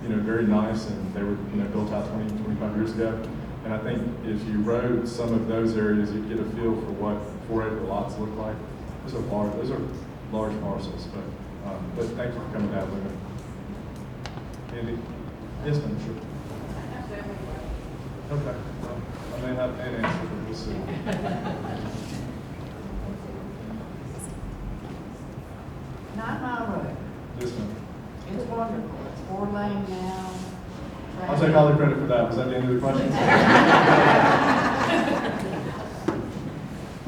you know, very nice, and they were, you know, built out 20, 25 years ago. And I think if you rode some of those areas, you'd get a feel for what 4 acre lots look like. Those are large parcels, but thank you for coming down with it. Andy? Yes, ma'am, sure. Okay. Well, I may have an answer, but we'll see. 9 Mile Road. Yes, ma'am. It's wonderful. It's 4 lane now. I'll take all the credit for that. Was that the end of the question?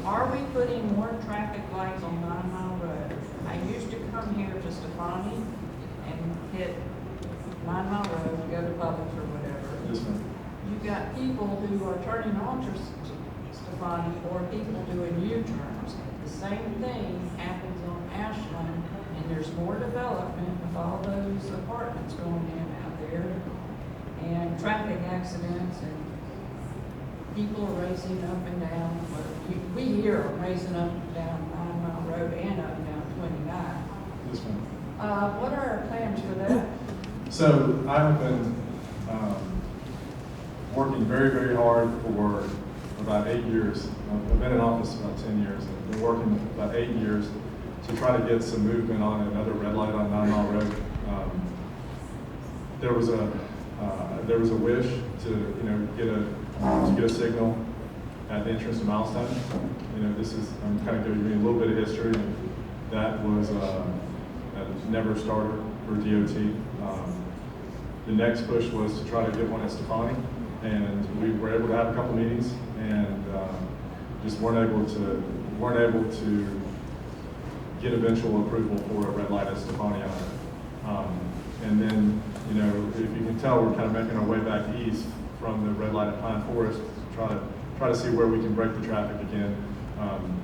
Are we putting more traffic lights on 9 Mile Road? I used to come here to Stefani and hit 9 Mile Road, go to Publix or whatever. Yes, ma'am. You've got people who are turning onto Stefani or people doing U-turns. The same thing happens on Ashland, and there's more development with all those apartments going in out there, and traffic accidents, and people are racing up and down. We here are racing up and down 9 Mile Road and up and down 29. Yes, ma'am. What are our plans for that? So I have been working very, very hard for about 8 years. I've been in office about 10 years. I've been working about 8 years to try to get some movement on another red light on 9 Mile Road. There was a wish to, you know, get a signal at the entrance to Milestone. You know, this is, I'm kind of giving you a little bit of history. That was that never started for DOT. The next push was to try to get one at Stefani, and we were able to have a couple meetings, and just weren't able to get eventual approval for a red light at Stefani on it. And then, you know, if you can tell, we're kind of making our way back east from the red light at Pine Forest to try to see where we can break the traffic again.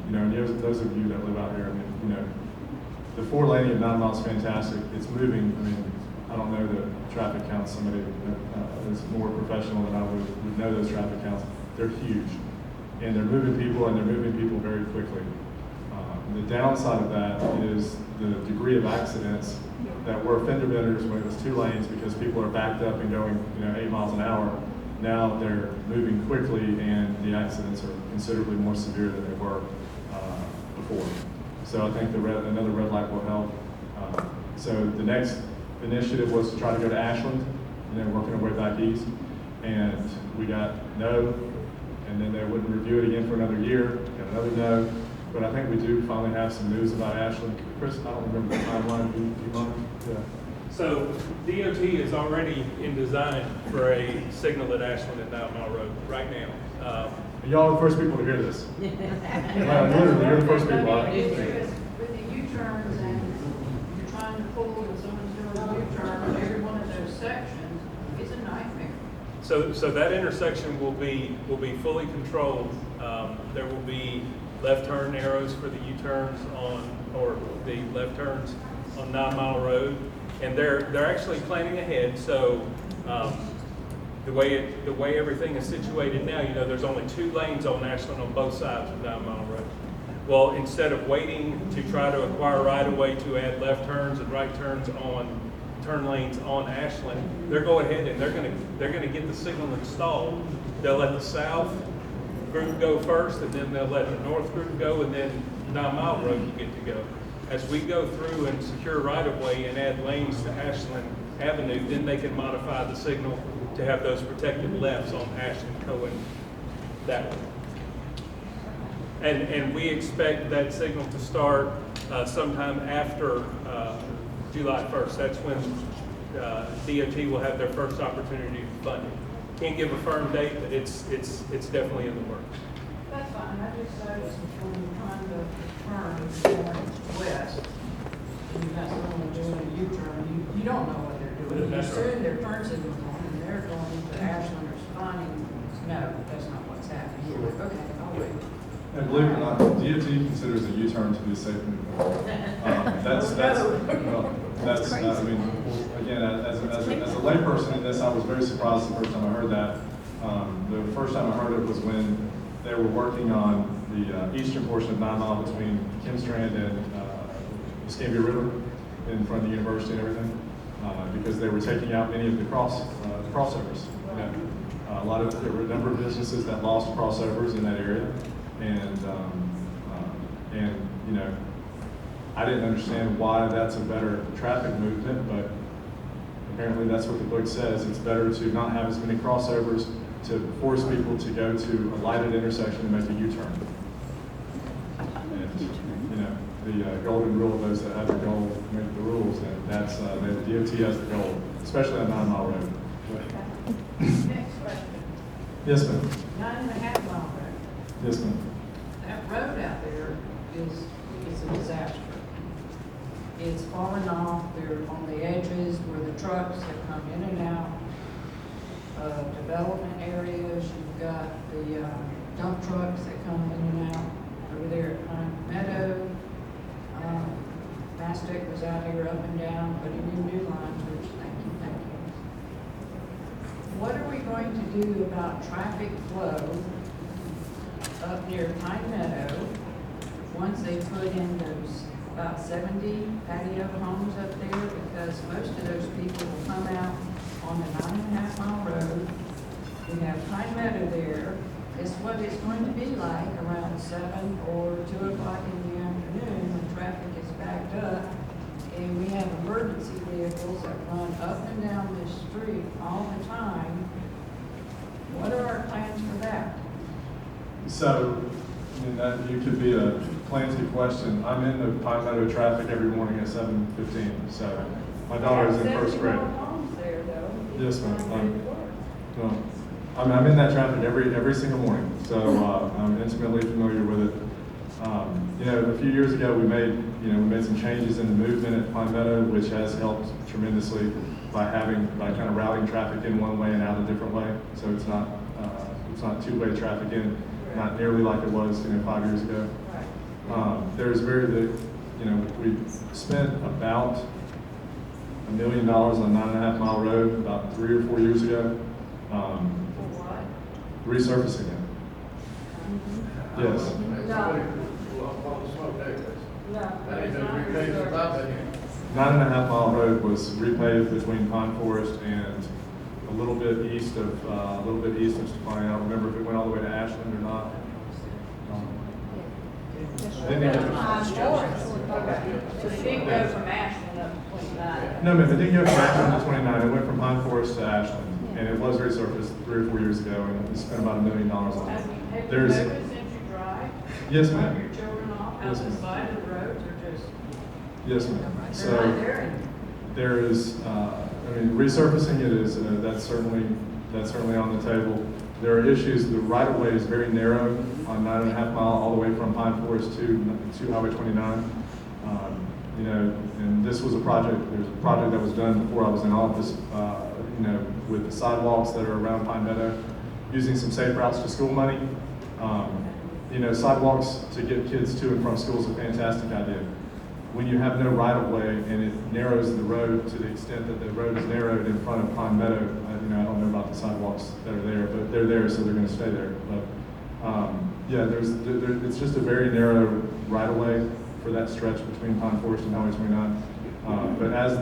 You know, and those of you that live out here, I mean, you know, the 4 lane at 9 Mile is fantastic. It's moving. I mean, I don't know the traffic counts. Somebody that is more professional than I would know those traffic counts. They're huge, and they're moving people, and they're moving people very quickly. The downside of that is the degree of accidents that were fender benders when it was 2 lanes because people are backed up and going, you know, 8 miles an hour. Now they're moving quickly, and the accidents are considerably more severe than they were before. So I think another red light will help. So the next initiative was to try to go to Ashland, and then working our way back east. And we got no, and then they wouldn't review it again for another year, got another no. But I think we do finally have some news about Ashland. Chris, I don't remember the timeline. Do you mind? Yeah. So DOT is already in design for a signal at Ashland at 9 Mile Road right now. Y'all are the first people to hear this. Well, literally, you're the first people. With the U-turns and you're trying to pull and someone's doing a U-turn, every one of those sections, it's a nightmare. So that intersection will be fully controlled. There will be left turn arrows for the U-turns or the left turns on 9 Mile Road, and they're actually planning ahead. So the way everything is situated now, you know, there's only 2 lanes on Ashland on both sides of 9 Mile Road. Well, instead of waiting to try to acquire right-of-way to add left turns and right turns on turn lanes on Ashland, they're going ahead and they're gonna get the signal installed. They'll let the south group go first, and then they'll let the north group go, and then 9 Mile Road will get to go. As we go through and secure right-of-way and add lanes to Ashland Avenue, then they can modify the signal to have those protected lefts on Ashland Cohen that way. And we expect that signal to start sometime after July 1st. That's when DOT will have their first opportunity to fund it. Can't give a firm date, but it's definitely in the works. That's fine, I just noticed when you're trying to turn going west, and you've got someone doing a U-turn, you don't know what they're doing. You That's right. assume their turn signal's on, and they're going to Ashland or Swanee. No, that's not what's happening. Okay, I'll wait. And believe it or not, DOT considers a U-turn to be a safe movement. That's, I mean, again, as a layperson in this, I was very surprised the first time I heard that. The first time I heard it was when they were working on the eastern portion of 9 Mile between Kimstrand and Escambia River in front of the university and everything, because they were taking out many of the crossovers. You know, there were a number of businesses that lost crossovers in that area, and you know, I didn't understand why that's a better traffic movement, but apparently that's what the book says. It's better to not have as many crossovers, to force people to go to a lighted intersection and make a U-turn. And, you know, the golden rule of those that have the goal make the rules, and that's, the DOT has the goal, especially on 9 Mile Road. Next question. Yes, ma'am. 9.5 Mile Road. Yes, ma'am. That road out there is a disaster. It's falling off, they're on the edges where the trucks have come in and out of development areas. You've got the dump trucks that come in and out over there at Pine Meadow. Mastec was out here up and down, putting in new lines, which thank you. What are we going to do about traffic flow up near Pine Meadow once they put in those about 70 patio homes up there? Because most of those people will come out on the 9.5 Mile Road. We have Pine Meadow there. It's what it's going to be like around 7 or 2 o'clock in the afternoon when traffic is backed up. And we have emergency vehicles that run up and down this street all the time. What are our plans for that? So, I mean, that you could be a Clancy question. I'm in the Pine Meadow traffic every morning at 7:15. So, my daughter is in first grade. There, though. Yes, ma'am. I'm in that traffic every single morning, so I'm intimately familiar with it. You know, a few years ago, we made some changes in the movement at Pine Meadow, which has helped tremendously by kind of routing traffic in one way and out a different way. So it's not two-way traffic in, not nearly like it was 5 years ago. We spent about $1 million on 9.5 Mile Road about 3 or 4 years ago. Resurfacing it. Yes. No. 9.5 Mile Road was repaved between Pine Forest and a little bit east of Stefani. I don't remember if it went all the way to Ashland or not. So they didn't go from Ashland up to 29? No, ma'am, it didn't go from Ashland to 29. It went from Pine Forest to Ashland, and it was resurfaced 3 or 4 years ago, and we spent about $1 million on it. Have you There's, noticed since you drive? yes, Drop ma'am. your children off out Yes, the ma'am. side of the roads, or just, Yes, ma'am. they're not So there anymore? there is, resurfacing it is that's certainly on the table. There are issues. The right of way is very narrow on 9.5 Mile all the way from Pine Forest to Highway 29. And this was a project. There's a project that was done before I was in office. With the sidewalks that are around Pine Meadow, using some safe routes to school money. Sidewalks to get kids to and from school is a fantastic idea. When you have no right of way and it narrows the road to the extent that the road is narrowed in front of Pine Meadow, I don't know about the sidewalks that are there, but they're there, so they're going to stay there. But Yeah, it's just a very narrow right-of-way for that stretch between Pine Forest and Highway 29. But as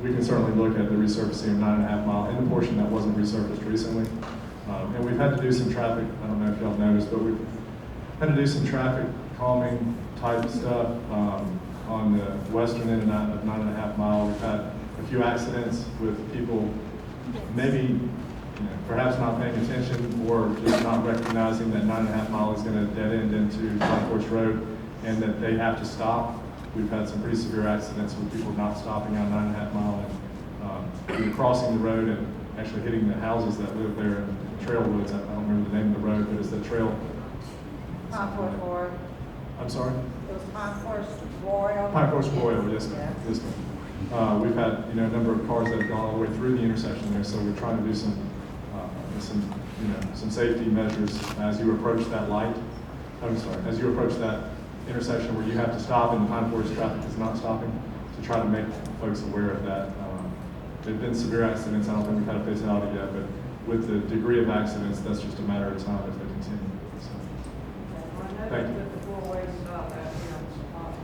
we can certainly look at the resurfacing of 9.5 mile in the portion that wasn't resurfaced recently. And we've had to do some traffic, I don't know if y'all noticed, but we've had to do some traffic calming type stuff on the western end of 9.5 mile. We've had a few accidents with people maybe perhaps not paying attention or just not recognizing that 9.5 mile is going to dead end into Pine Forest Road and that they have to stop. We've had some pretty severe accidents with people not stopping on 9.5 mile and either crossing the road and actually hitting the houses that live there in Trailwoods. I don't remember the name of the road, but it's the trail. Pine Forest Royal. I'm sorry? It was Pine Forest Royal. Pine Forest Royal, yes ma'am. Yes, ma'am. We've had a number of cars that have gone all the way through the intersection there, so we're trying to do some safety measures as you approach that light. I'm sorry, as you approach that intersection where you have to stop and the Pine Forest traffic is not stopping, to try to make folks aware of that. There have been severe accidents. I don't think we've had a fatality yet, but with the degree of accidents, that's just a matter of time if they continue. So, thank you. The four-way stop out here on Zapata.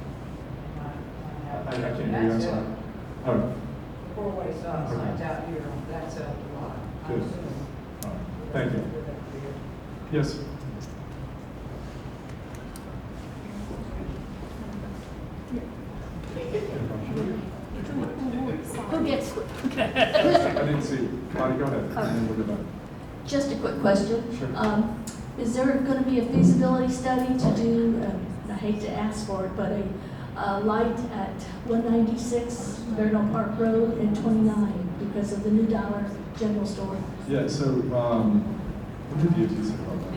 I can't hear you, I'm sorry. Oh, The four-way stop signs out here, that's out the lot. good. All right. Thank you. Yes? Who gets? I didn't see. Bonnie, go ahead. And then we'll go back. Just a quick question. Sure. Is there going to be a feasibility study to do, I hate to ask for it, but a light at 196 Bernal Park Road and 29 because of the new Dollar General Store? Yeah, so, what did DOT say about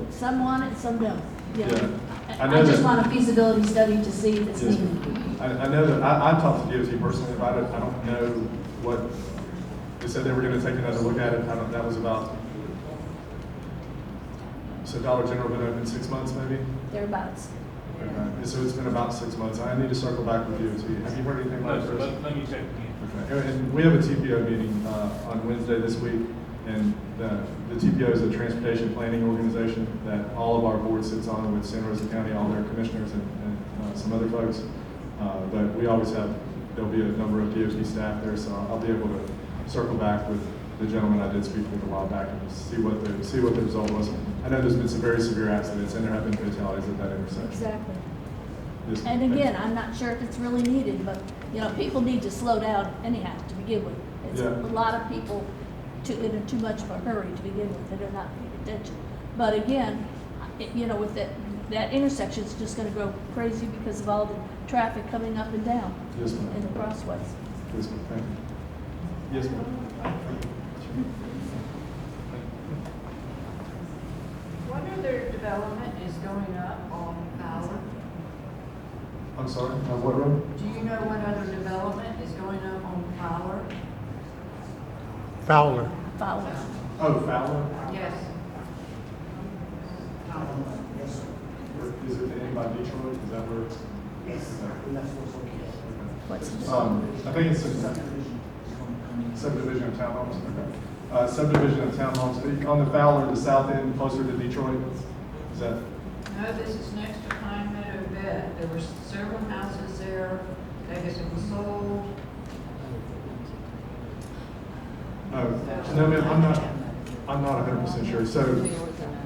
that? Some want it, some don't. Yeah. I know just that- want a feasibility study to see if it's Yes, needed. ma'am. I know that, I've talked to DOT personally about it. I don't know what, they said they were gonna take another look at it. That was about, so Dollar General been open 6 months maybe? Thereabouts. Okay. So it's been about 6 months. I need to circle back with DOT. Have you heard anything about it? Let me check again. Okay, and we have a TPO meeting on Wednesday this week, and the TPO is a transportation planning organization that all of our board sits on with Santa Rosa County, all their commissioners and some other folks. But we always have, there'll be a number of DOT staff there, so I'll be able to circle back with the gentleman I did speak with a while back and see what the result was. I know there's been some very severe accidents, and there have been fatalities at that intersection. Exactly. Yes, And ma'am. again, I'm not sure if it's really needed, but, people need to slow down anyhow to begin with. It's Yeah. a lot of people in too much of a hurry to begin with, that are not paying attention. But again, with that intersection's just gonna go crazy because of all the traffic coming up and down Yes, ma'am. in the crossways. Yes, ma'am. Thank you. Yes, ma'am. What other development is going up on Fowler? I'm sorry, what road? Do you know what other development is going up on Fowler? Fowler. Fowler. Oh, Fowler? Yes. Is it the end by Detroit? Is that where? Yes, that's what's okay. What's the I think it's a subdivision of townhomes. Okay. Subdivision of townhomes on the Fowler, the south end, closer to Detroit. Is that? No, this is next to Pine Meadow Vet. There were several houses there. I guess it was sold. Oh, no, ma'am, I'm not 100% sure. So,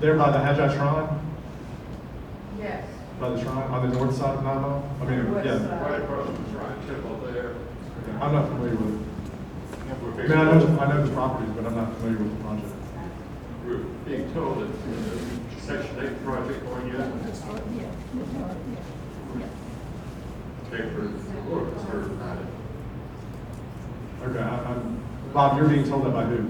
there by the Haggai Shrine, Yes. by the shrine, on the north side of 9 Mile? I mean, West yeah. side. Right across from the Shrine Temple there. Okay. I'm not familiar with it. I mean, I know the properties, but I'm not familiar with the project. We're being told that Section 8 project going yet. Paper, or it's heard about it. Okay, Bob, you're being told that by who?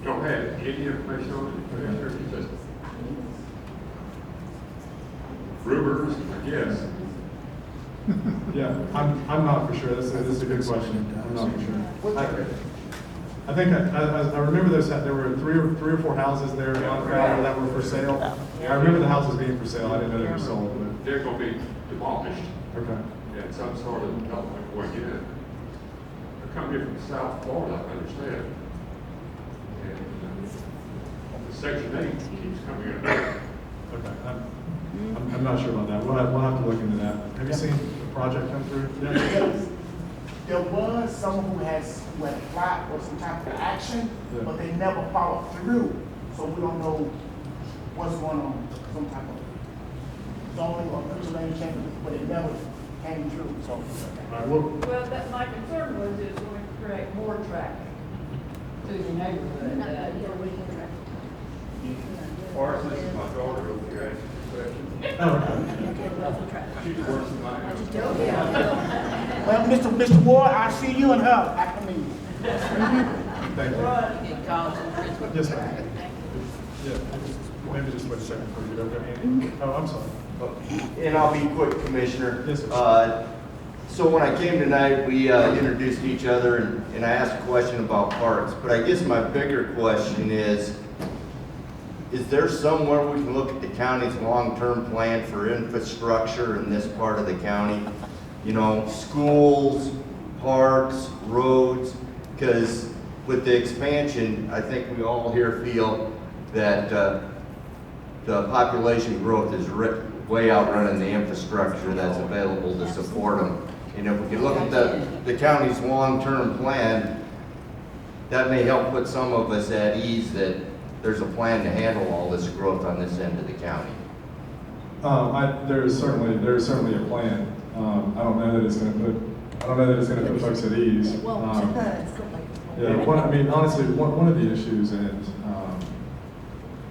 Don't have any information on it, Commissioner, it's just rumors, I guess. Yeah, I'm not for sure. This is a good question. I'm not for sure. I think I remember there were three or four houses there on Fowler that were for sale. I remember the houses being for sale. I didn't know they were sold, They're gonna be demolished but, okay. and some sort of development going in. come here from South Florida, I understand. And the Section 8 keeps coming in. Okay, I'm not sure about that. We'll have to look into that. Have you seen the project come through? Yes. There was someone who had applied for some type of action, Yeah. but they never followed through. So we don't know what's going on, some type of zoning or lane change, but it never came through, so. All right, well, Well, that, my concern was it's going to create more traffic to the neighborhood. Or this is my daughter over here asking questions. She's worse than I am. Well, Mr. Ward, I see you and her after me. thank you. Right. Yes, ma'am. Yeah, maybe just wait a second before you get over there, Andy. Oh, I'm sorry. And I'll be quick, Commissioner. Yes, sir. So when I came tonight, we introduced each other and I asked a question about parks. But I guess my bigger question is there somewhere we can look at the county's long-term plan for infrastructure in this part of the county? You know, schools, parks, roads, because with the expansion, I think we all here feel that the population growth is way outrunning the infrastructure that's available to support them. And if we can look at the county's long-term plan, that may help put some of us at ease that there's a plan to handle all this growth on this end of the county. There is certainly a plan. I don't know that it's going to put folks at ease. Yeah, I mean, honestly, one of the issues, and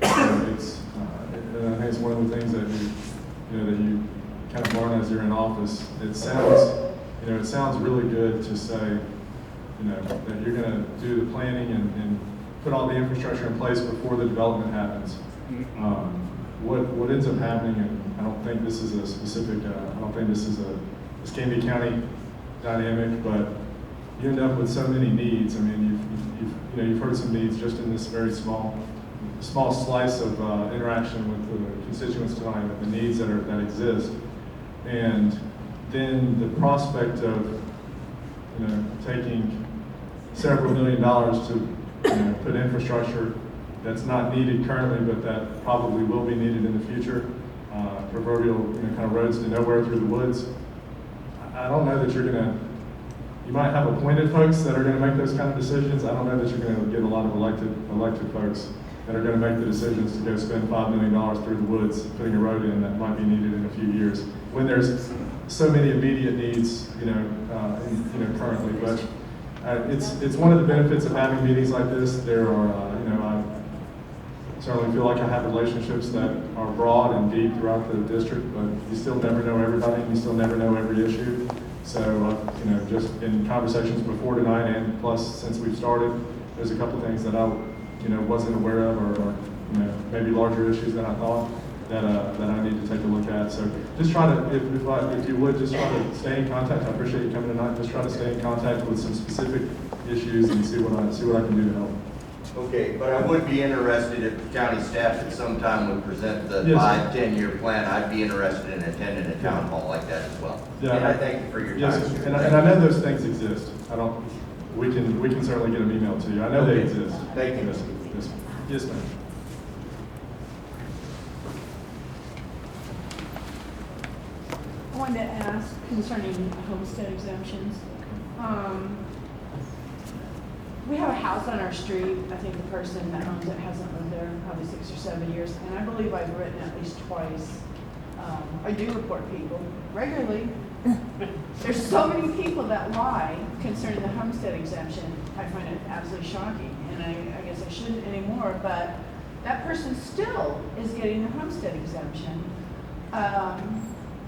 I think it's one of the things that you kind of learn as you're in office. It sounds really good to say, that you're going to do the planning and put all the infrastructure in place before the development happens. What ends up happening, and I don't think this is a specific, this can be county dynamic, but you end up with so many needs. I mean, you've heard some needs just in this very small slice of interaction with the constituents tonight, of the needs that exist, and then the prospect of taking several $1 million to put infrastructure that's not needed currently, but that probably will be needed in the future, proverbial kind of roads to nowhere through the woods. I don't know that you might have appointed folks that are going to make those kind of decisions. I don't know that you're going to get a lot of elected folks that are going to make the decisions to go spend $5 million through the woods putting a road in that might be needed in a few years, when there's so many immediate needs, currently. But it's one of the benefits of having meetings like this. There are, I certainly feel like I have relationships that are broad and deep throughout the district, but you still never know everybody, and you still never know every issue. So, just in conversations before tonight, and plus since we've started, there's a couple things that I, wasn't aware of, or maybe larger issues than I thought that I need to take a look at. So, just try to, if you would, just try to stay in contact. I appreciate you coming tonight. Just try to stay in contact with some specific issues and see what I can do to help. Okay, but I would be interested if the county staff at some time would present the Yes. 5-10-year plan. I'd be interested in attending a town hall like that as well. Yeah. And I thank you for your Yes, time. and I know those things exist. We can certainly get them emailed to you. I know they exist. Thank you. Yes, ma'am. I wanted to ask concerning homestead exemptions. We have a house on our street. I think the person that owns it hasn't lived there in probably 6 or 7 years, and I believe I've written at least twice. I do report people regularly. There's so many people that lie concerning the homestead exemption. I find it absolutely shocking, and I guess I shouldn't anymore, but that person still is getting the homestead exemption.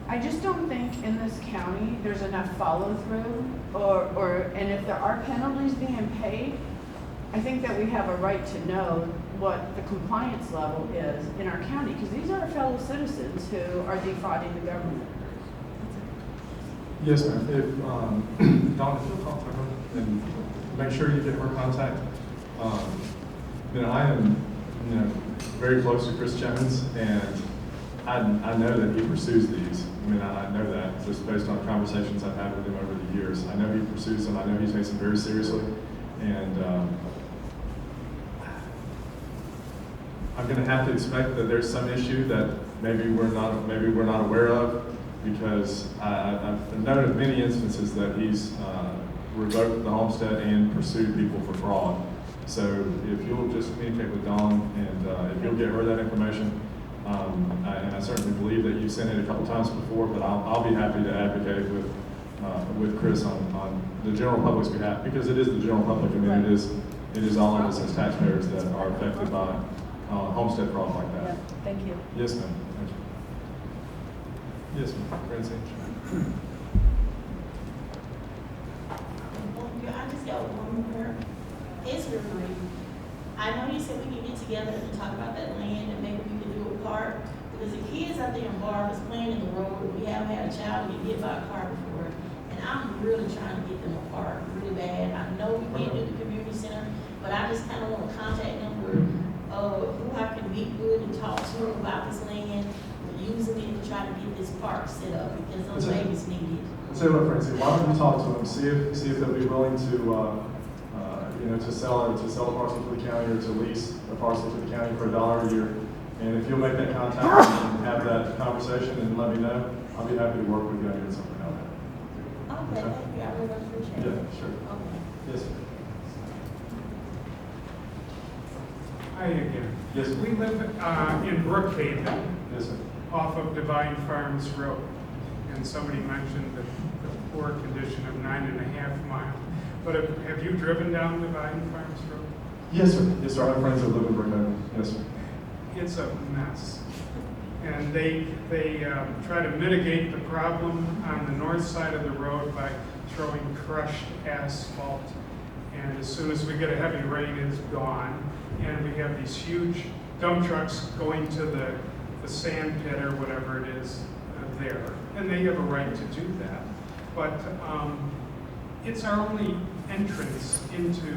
I just don't think in this county there's enough follow-through, and if there are penalties being paid, I think that we have a right to know what the compliance level is in our county, because these are our fellow citizens who are defrauding the government. Yes, ma'am. If Dawn, if you'll talk to her and make sure you get her contact. I am very close to Chris Jones, and I know that he pursues these. I mean, I know that just based on conversations I've had with him over the years. I know he pursues them. I know he takes them very seriously. And I'm going to have to expect that there's some issue that maybe we're not aware of, because I've known of many instances that he's revoked the homestead and pursued people for fraud. So if you'll just communicate with Dawn, and if you'll get her that information, and I certainly believe that you've sent it a couple times before, but I'll be happy to advocate with Chris on the general public's behalf, because it is the general public. I mean, it is all of us as taxpayers that are affected by homestead fraud like that. Yeah, thank you. Yes, ma'am. Thank you. Yes, ma'am. Francine. I just got one more. It's real brief. I know you said we could get together and talk about that land and maybe we could do a park, because the kids out there in Bar was playing in the road. We haven't had a child get hit by a car before. And I'm really trying to get them a park really bad. I know we can't do the community center, but I just kind of want a contact number of who I can meet with and talk to about this land. We're using it to try to get this park set up because those babies need it. Tell you what, Francine, why don't you talk to them, see if they'll be willing to, to sell a parcel to the county, or to lease a parcel to the county for $1 a year. And if you'll make that contact and have that conversation and let me know, I'll be happy to work with you and get something out of it. Okay, thank you. I really appreciate it. Yeah, sure. Okay. Yes, sir. Hi again. Yes, sir. We live in Brookhaven, Yes, sir. off of Divine Farms Road. And somebody mentioned the poor condition of 9.5 miles. But have you driven down Divine Farms Road? Yes, sir. Yes, sir. I have friends that live in Brookhaven. Yes, sir. It's a mess. And they try to mitigate the problem on the north side of the road by throwing crushed asphalt. And as soon as we get a heavy rain, it's gone. And we have these huge dump trucks going to the sand pit or whatever it is there. And they have a right to do that. But it's our only entrance into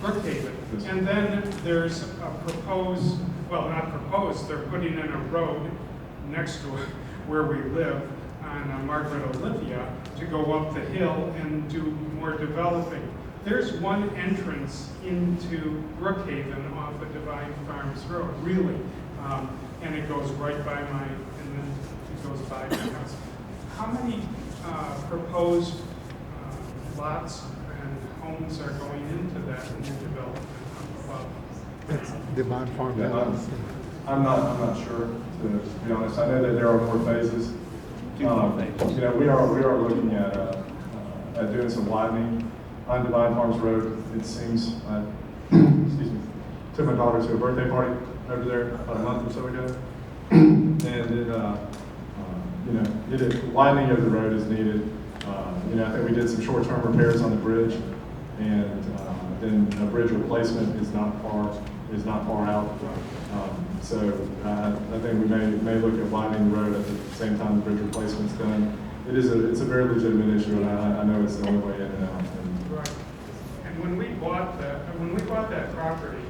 Brookhaven. And then there's a proposed, well, not proposed, they're putting in a road next to where we live on Margaret Olivia to go up the hill and do more developing. There's one entrance into Brookhaven off of Divine Farms Road, really. And it goes right by and then it goes by my house. How many proposed lots and homes are going into that new development? It's Divine Farm. Yeah, I'm not sure, to be honest. I know that there are more phases. We are looking at doing some widening on Divine Farms Road. It seems, excuse me, took my daughter to a birthday party over there about a month or so ago, and widening of the road is needed. I think we did some short-term repairs on the bridge, and then a bridge replacement is not far out. So I think we may look at widening the road at the same time the bridge replacement's done. It's a very legitimate issue, and I know it's the only way in and out. Right. And when we bought that property,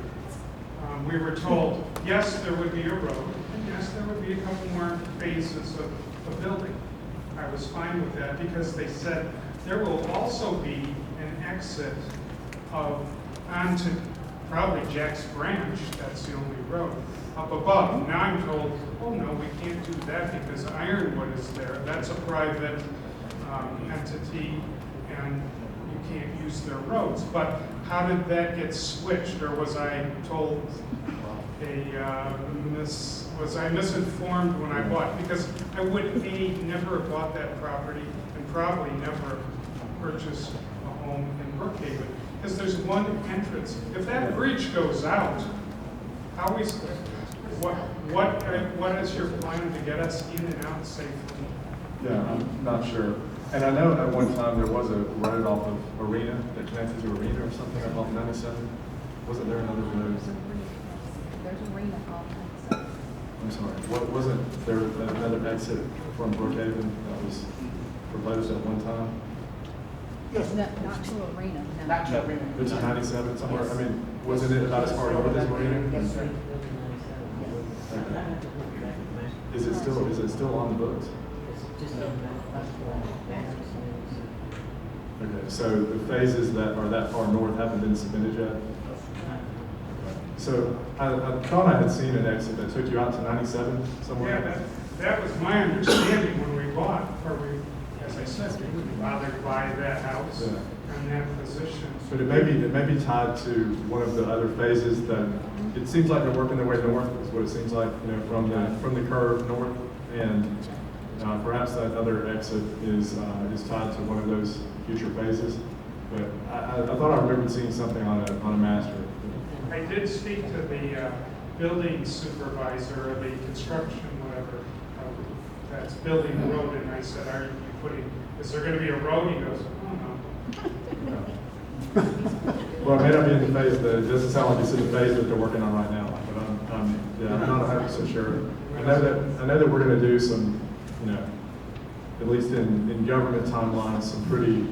we were told, yes, there would be a road, and yes, there would be a couple more phases of building. I was fine with that because they said there will also be an exit onto probably Jack's Branch, that's the only road, up above. Now I'm told, oh no, we can't do that because Ironwood is there. That's a private entity and you can't use their roads. But how did that get switched, or was I told was I misinformed when I bought? Because I would never have bought that property and probably never purchased a home in Brookhaven. Because there's one entrance. If that bridge goes out, how is what is your plan to get us in and out safely? Yeah, I'm not sure. And I know at one time there was a road off of Arena that connected to Arena or something off 97. Wasn't there another road? There's Arena off. I'm sorry. Wasn't there another exit from Brookhaven that was proposed at one time? Yes. Not to Arena. No. Not to Arena. It's a 97 somewhere. I mean, wasn't it about as far over as Arena? Yes, sir. Okay. Is it still on the books? Okay, so the phases that are that far north haven't been submitted yet? So I thought I had seen an exit that took you out to 97 somewhere? Yeah, that was my understanding when we bought, or we, as I said, we wouldn't bother to buy that house in that position. But it may be tied to one of the other phases that, it seems like they're working their way north, is what it seems like, you know, from the curve north. And perhaps that other exit is tied to one of those future phases. But I thought I remembered seeing something on a master. I did speak to the building supervisor, or the construction, whatever, that's building the road, and I said, is there gonna be a road? He goes, oh, no. Well, it may not be in the phase, it doesn't sound like it's in the phase that they're working on right now, but I'm not 100% sure. I know that we're gonna do some, you know, at least in government timelines, some pretty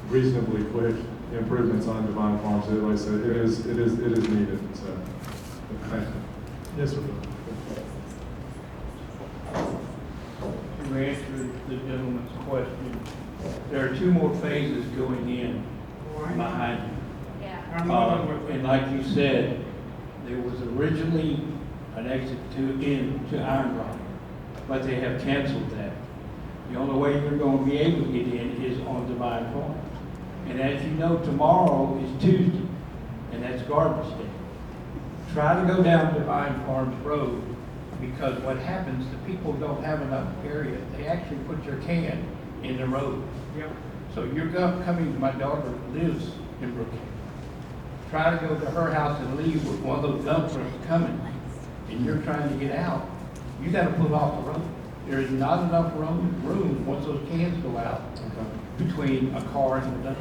reasonably quick improvements on Divine Farms. Like I said, it is needed, so, thank you. Yes, sir. To answer the gentleman's question, there are 2 more phases going in behind you. And like you said, there was originally an exit to Iron Rock, but they have canceled that. The only way you're going to be able to get in is on Divine Farm. And as you know, tomorrow is Tuesday, and that's garbage day. Try to go down Divine Farms Road, because what happens, the people don't have enough area. They actually put their can in the road. Yep. So you're coming, my daughter lives in Brookhaven. Try to go to her house and leave with one of those dump trucks coming, and you're trying to get out. You got to pull off the road. There is not enough room once those cans go out between a car and the dump.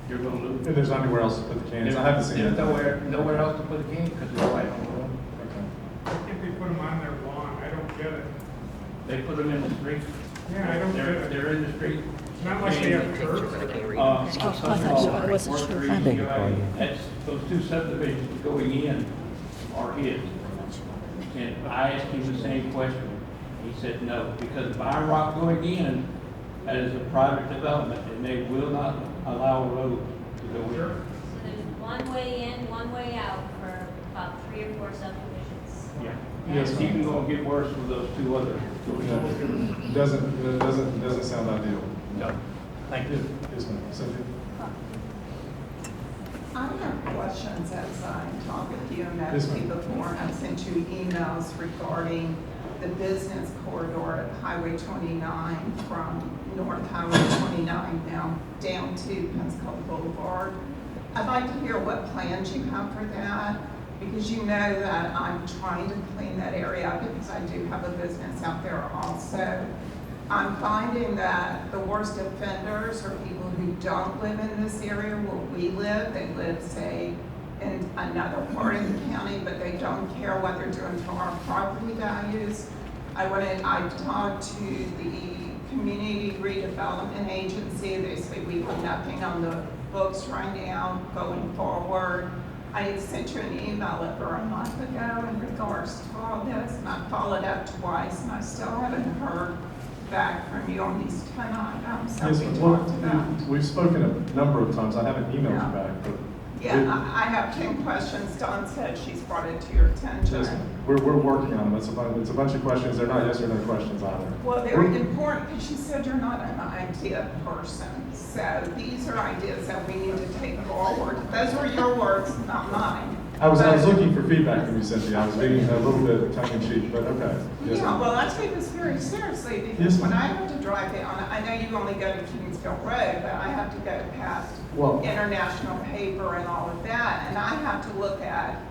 You're going to lose. And there's not anywhere else to put the cans. I haven't seen it. There's nowhere else to put a can because it's right on the road. I think they put them on their lawn, I don't get it. They put them in the street. Yeah, I don't get it. They're in the street. It's not like they have curbs. I wasn't sure. That's, those 2 subdivisions going in are his. And I asked him the same question. He said no, because Iron Rock going in, that is a private development, and they will not allow a road to go in. So there's one way in, one way out for about 3 or 4 subdivisions. Yeah. Yes, it's even gonna get worse with those 2 other. It doesn't sound ideal. No. Thank you. Yes, ma'am. Cynthia? I have questions as I talk with you, and Yes, actually ma'am. before I sent you emails regarding the business corridor at Highway 29 from North Highway 29 now down to Pensacola Boulevard. I'd like to hear what plans you have for that, because you know that I'm trying to clean that area up because I do have a business out there also. I'm finding that the worst offenders are people who don't live in this area where we live. They live, say, in another part of the county, but they don't care what they're doing to our property values. I talked to the Community Redevelopment Agency. They say we have nothing on the books right now going forward. I had sent you an email over a month ago in regards to all this, and I followed up twice, and I still haven't heard back from you on these 10 items that Yes, we well, talked about. we've spoken a number of times. I haven't emailed you back, but. Yeah, I have 10 questions. Dawn said she's brought it to your attention. Yes, we're working on them. It's a bunch of questions. They're not yes or no questions either. Well, they're important because she said you're not an idea person. So these are ideas that we need to take forward. Those were your words, not mine. I was looking for feedback from you, Cynthia. I was being a little bit tongue in cheek, but okay. Yes, Yeah, ma'am. well, I take this very seriously because Yes, when ma'am. I have to drive down, I know you only go to Kingsville Road, but I have to go past Well- International Paper and all of that, and I have to look at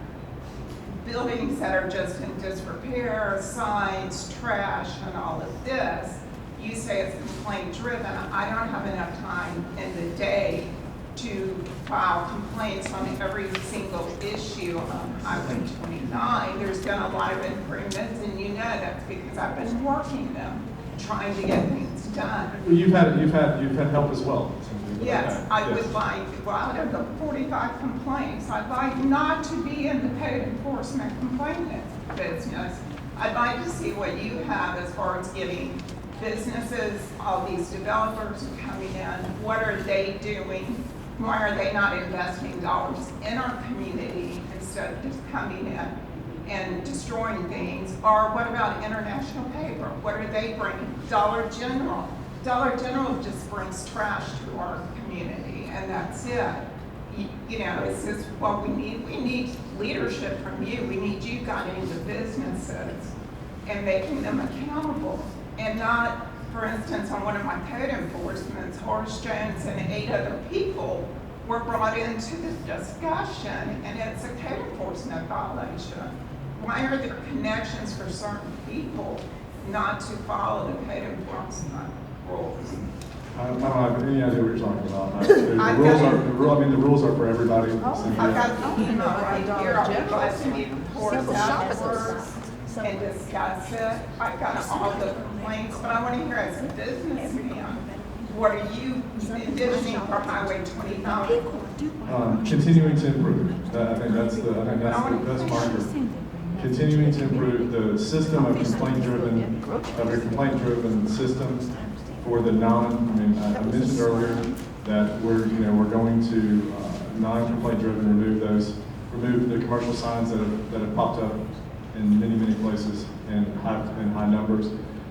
buildings that are just in disrepair, signs, trash, and all of this. You say it's complaint driven. I don't have enough time in the day to file complaints on every single issue on Highway 29. There's been a lot of improvements, and you know that's because I've been working them, trying to get things done. Well, you've had help as well, Cynthia. Yes, Okay. I Yes. would like, well, out of the 45 complaints, I'd like not to be in the code enforcement complaint business. I'd like to see what you have as far as getting businesses, all these developers coming in. What are they doing? Why are they not investing dollars in our community instead of just coming in and destroying things? Or what about International Paper? What are they bringing? Dollar General. Dollar General just brings trash to our community, and that's it. You know, it's just what we need. We need leadership from you. We need you guiding into businesses and making them accountable, and not, for instance, on one of my code enforcements, Horace Jones and 8 other people were brought into the discussion, and it's a code enforcement violation. Why are there connections for certain people not to follow the code enforcement rules? I don't have any idea what you're talking about. The rules are for everybody. I've got the email right here. I'll be glad to meet with Horace afterwards and discuss it. I've got all the complaints, but I want to hear as a businessman, what are you envisioning for Highway 29? Continuing to improve. I think that's the best marker. Continuing to improve the system of your complaint-driven system for the I mentioned earlier that we're going to non-complaint-driven remove the commercial signs that have popped up in many places in high numbers.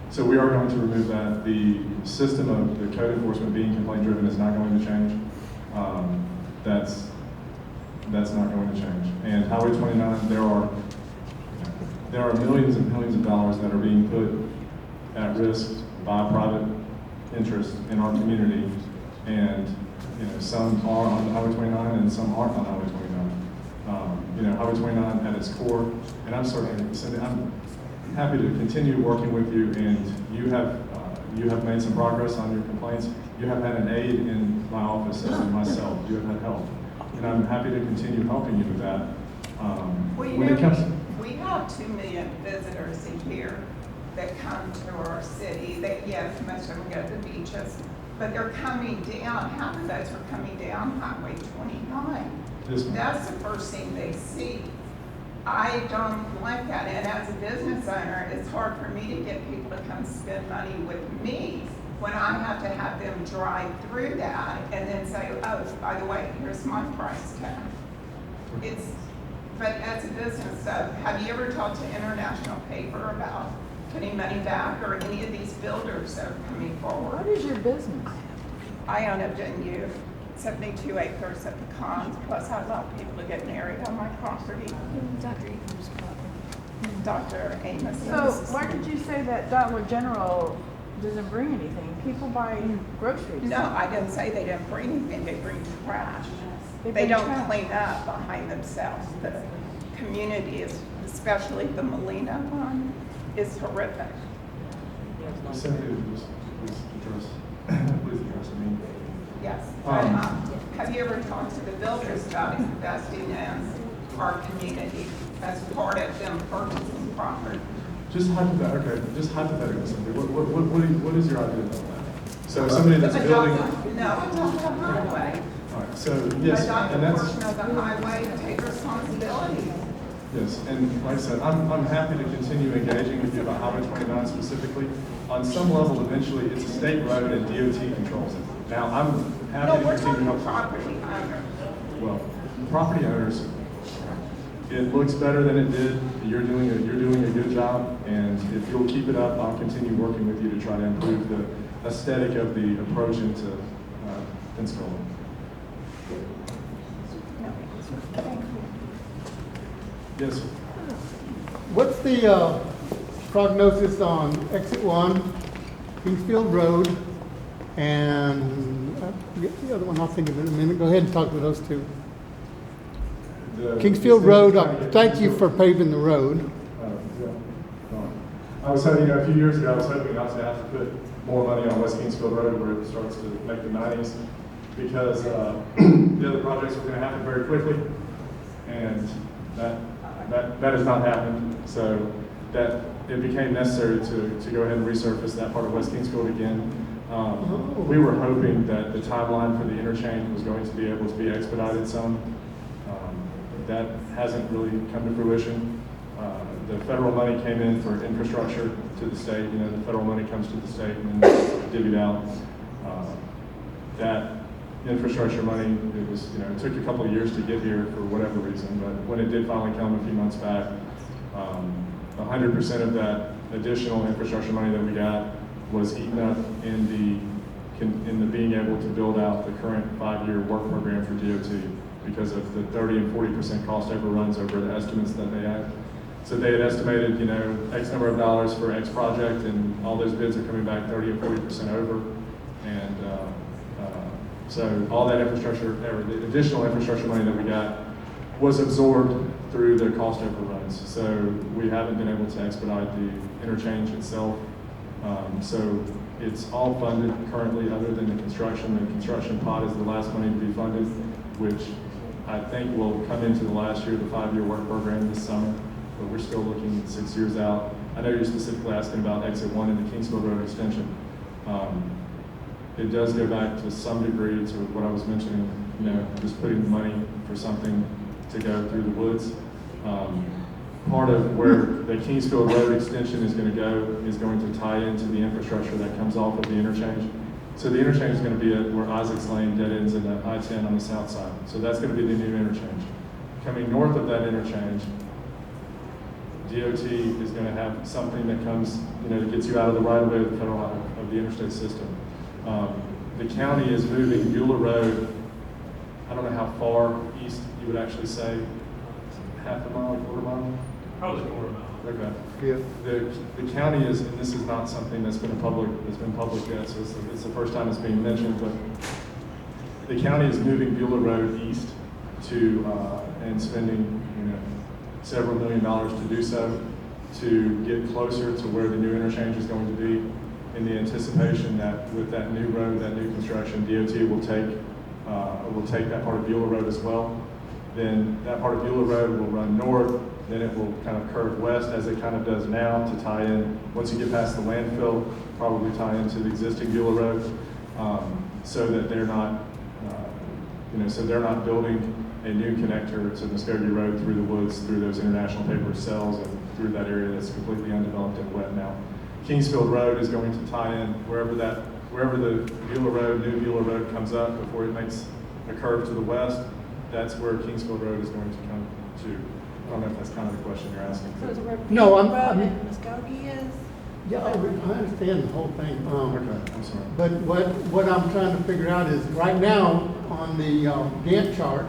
So we are going to remove that. The system of the code enforcement being complaint-driven is not going to change. That's not going to change. And Highway 29, there are millions and millions of dollars that are being put at risk by private interest in our community, and some are on Highway 29 and some aren't on Highway 29. Highway 29 at its core, and I'm happy to continue working with you, and you have made some progress on your complaints. You have had an aide in my office as in myself. You have had help, and I'm happy to continue helping you with that. We have 2 million visitors a year that come to our city. Yes, most of them go to the beaches, but they're coming down. Half of those are coming down Highway 29. That's the first thing they see. I don't like that, and as a business owner, it's hard for me to get people to come spend money with me when I have to have them drive through that and then say, oh, by the way, here's my price tag. But as a business, have you ever talked to International Paper about putting money back, or any of these builders that are coming forward? What is your business? I own a venue, 72 acres of pecans, plus I allow people to get married on my property. Dr. Amos. So why did you say that Dollar General doesn't bring anything? People buy groceries. No, I didn't say they didn't bring anything, they bring trash. They bring don't trash. clean up behind themselves. The community is, especially the Molina one, is horrific. Cynthia, just please address me. Yes. Have you ever talked to the builders about investing in our community as part of them purchasing property? Just hypothetically, Cynthia, what is your idea about that? So somebody that's building. No, it's on the highway. All right, so yes, and Adopt a that's. portion of the highway to take responsibility. Yes, and like I said, I'm happy to continue engaging with you about Highway 29 specifically. On some level, eventually, it's a state road and DOT controls it. Now, I'm happy to continue helping. Property owners. Well, property owners, it looks better than it did. You're doing a good job, and if you'll keep it up, I'll continue working with you to try to improve the aesthetic of the approach into Pensacola. Yes, sir. What's the prognosis on Exit 1, Kingsfield Road, and I forget the other one, I'll think of it in a minute. Go ahead and talk to those two. Kingsfield Road, thank you for paving the road. I was hoping, a few years ago, I was hoping not to have to put more money on West Kingsfield Road where it starts to make the 90s, because the other projects were going to happen very quickly, and that has not happened. So that it became necessary to go ahead and resurface that part of West Kingsfield again. We were hoping that the timeline for the interchange was going to be able to be expedited some. That hasn't really come to fruition. the federal money came in for infrastructure to the state. You know, the federal money comes to the state and then divvied out. That infrastructure money, it was, you know, it took a couple of years to get here for whatever reason, but when it did finally come a few months back, 100% of that additional infrastructure money that we got was eaten up in the being able to build out the current 5-year work program for DOT because of the 30 and 40% cost overruns over the estimates that they had. So they had estimated, you know, X number of dollars for X project, and all those bids are coming back 30 and 40% over. And so all that infrastructure, or the additional infrastructure money that we got was absorbed through the cost overruns. So we haven't been able to expedite the interchange itself. So it's all funded currently other than the construction. The construction pot is the last money to be funded, which I think will come into the last year of the 5-year work program this summer, but we're still looking 6 years out. I know you're specifically asking about Exit 1 and the Kingsville Road extension. It does go back to some degree to what I was mentioning, you know, just putting the money for something to go through the woods. Part of where the Kingsville Road extension is going to go is going to tie into the infrastructure that comes off of the interchange. So the interchange is going to be at where Isaacs Lane dead ends in the I-10 on the south side. So that's going to be the new interchange. Coming north of that interchange, DOT is going to have something that comes, you know, that gets you out of the right of way of the federal highway, of the interstate system. The county is moving Beulah Road, I don't know how far east you would actually say, half a mile, quarter mile? Probably quarter mile. Okay. Yeah. The county is, and this is not something that's been public yet, so it's the first time it's being mentioned, but the county is moving Beulah Road east to, and spending, you know, several $1 million to do so, to get closer to where the new interchange is going to be, in the anticipation that with that new road, that new construction, DOT will take that part of Beulah Road as well. Then that part of Beulah Road will run north, then it will kind of curve west as it kind of does now to tie in. Once you get past the landfill, probably tie into the existing Beulah Road, so that they're not, so they're not building a new connector to Muskogee Road through the woods, through those international paper cells, and through that area that's completely undeveloped and wet now. Kingsfield Road is going to tie in wherever the Beulah Road, new Beulah Road comes up before it makes a curve to the west. That's where Kingsfield Road is going to come to. I don't know if that's kind of the question you're asking. So it's where No, Road I'm- and Muskogee is? Yeah, I understand the whole thing. Okay, I'm sorry. But what I'm trying to figure out is, right now, on the Gantt chart,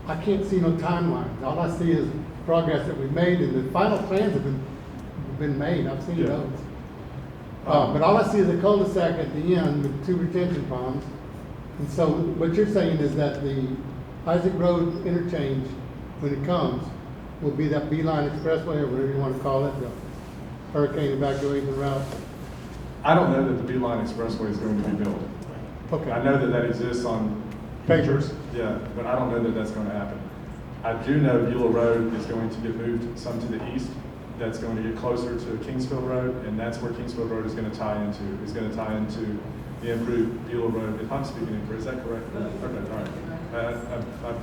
I can't see no timelines. All I see is progress that we've made, and the final plans have been made. I've seen Yeah. those. But all I see is a cul-de-sac at the end with 2 retention ponds. And so what you're saying is that the Isaac Road interchange, when it comes, will be that Beeline Expressway, or whatever you want to call it, the hurricane evacuation route. I don't know that the Beeline Expressway is going to be built. Okay. I know that that exists on pictures, yeah, but I don't know that that's going to happen. I do know Beulah Road is going to get moved some to the east. That's going to get closer to Kingsfield Road, and that's where Kingsfield Road is going to tie into. It's going to tie into the improved Beulah Road. If I'm speaking incorrect, is that correct? Okay, all right. I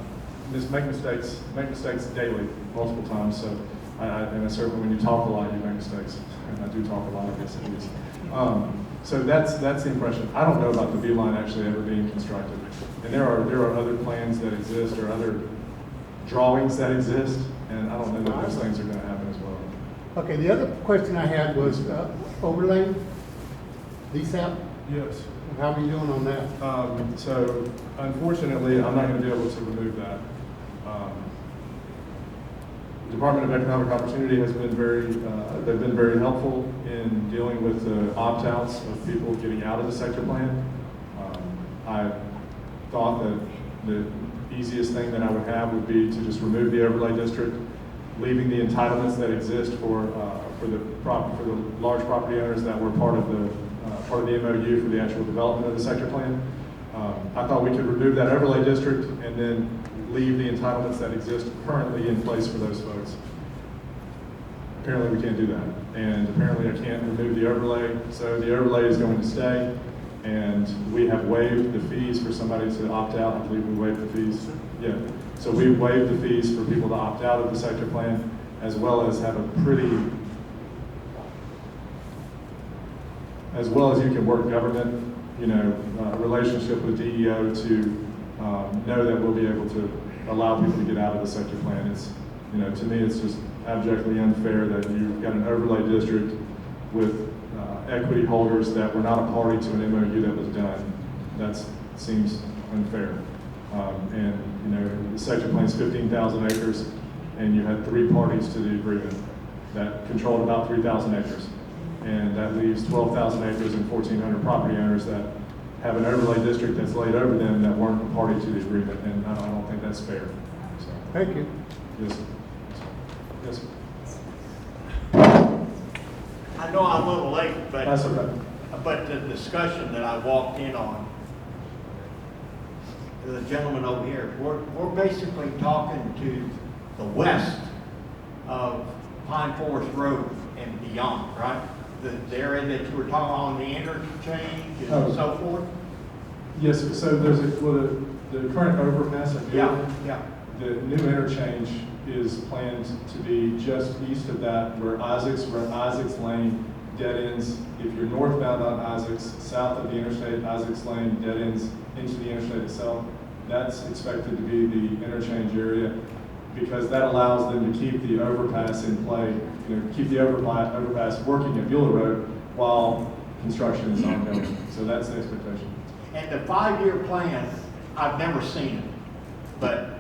make mistakes daily, multiple times. So, and certainly when you talk a lot, you make mistakes. And I do talk a lot, I guess it is. So that's the impression. I don't know about the Beeline actually ever being constructed. And there are other plans that exist, or other drawings that exist, and I don't know that those things are going to happen as well. Okay, the other question I had was overlay, DSAP. Yes. How are you doing on that? So unfortunately, I'm not going to be able to remove that. The Department of Economic Opportunity has been they've been very helpful in dealing with the opt-outs of people getting out of the sector plan. I thought that the easiest thing that I would have would be to just remove the overlay district, leaving the entitlements that exist for the large property owners that were part of the MOU for the actual development of the sector plan. I thought we could remove that overlay district and then leave the entitlements that exist currently in place for those folks. Apparently we can't do that, and apparently I can't remove the overlay, so the overlay is going to stay, and we have waived the fees for somebody to opt out. I believe we waived the fees. Yeah. So we waived the fees for people to opt out of the sector plan, as well as have a pretty, as well as you can work government, a relationship with DEO to know that we'll be able to allow people to get out of the sector plan. It's, to me, it's just abjectly unfair that you've got an overlay district with equity holders that were not a party to an MOU that was done. That seems unfair. The sector plan is 15,000 acres, and you had 3 parties to the agreement that controlled about 3,000 acres. And that leaves 12,000 acres and 1,400 property owners that have an overlay district that's laid over them that weren't a party to the agreement, and I don't think that's fair. So, Thank you. yes, sir. Yes, sir. I know I'm a little late, but That's okay. But the discussion that I walked in on, the gentleman over here, we're basically talking to the west of Pine Forest Road and beyond, right? The area that you were talking on the interchange and so forth? Yes, sir. So there's the current overpass at Gilman. Yeah. The new interchange is planned to be just east of that, where Isaacs Lane dead ends. If you're northbound on Isaacs, south of the interstate, Isaacs Lane dead ends into the interstate itself. That's expected to be the interchange area, because that allows them to keep the overpass in play, keep the overpass working at Beulah Road while construction is ongoing. So that's the expectation. And the 5-year plan, I've never seen it, but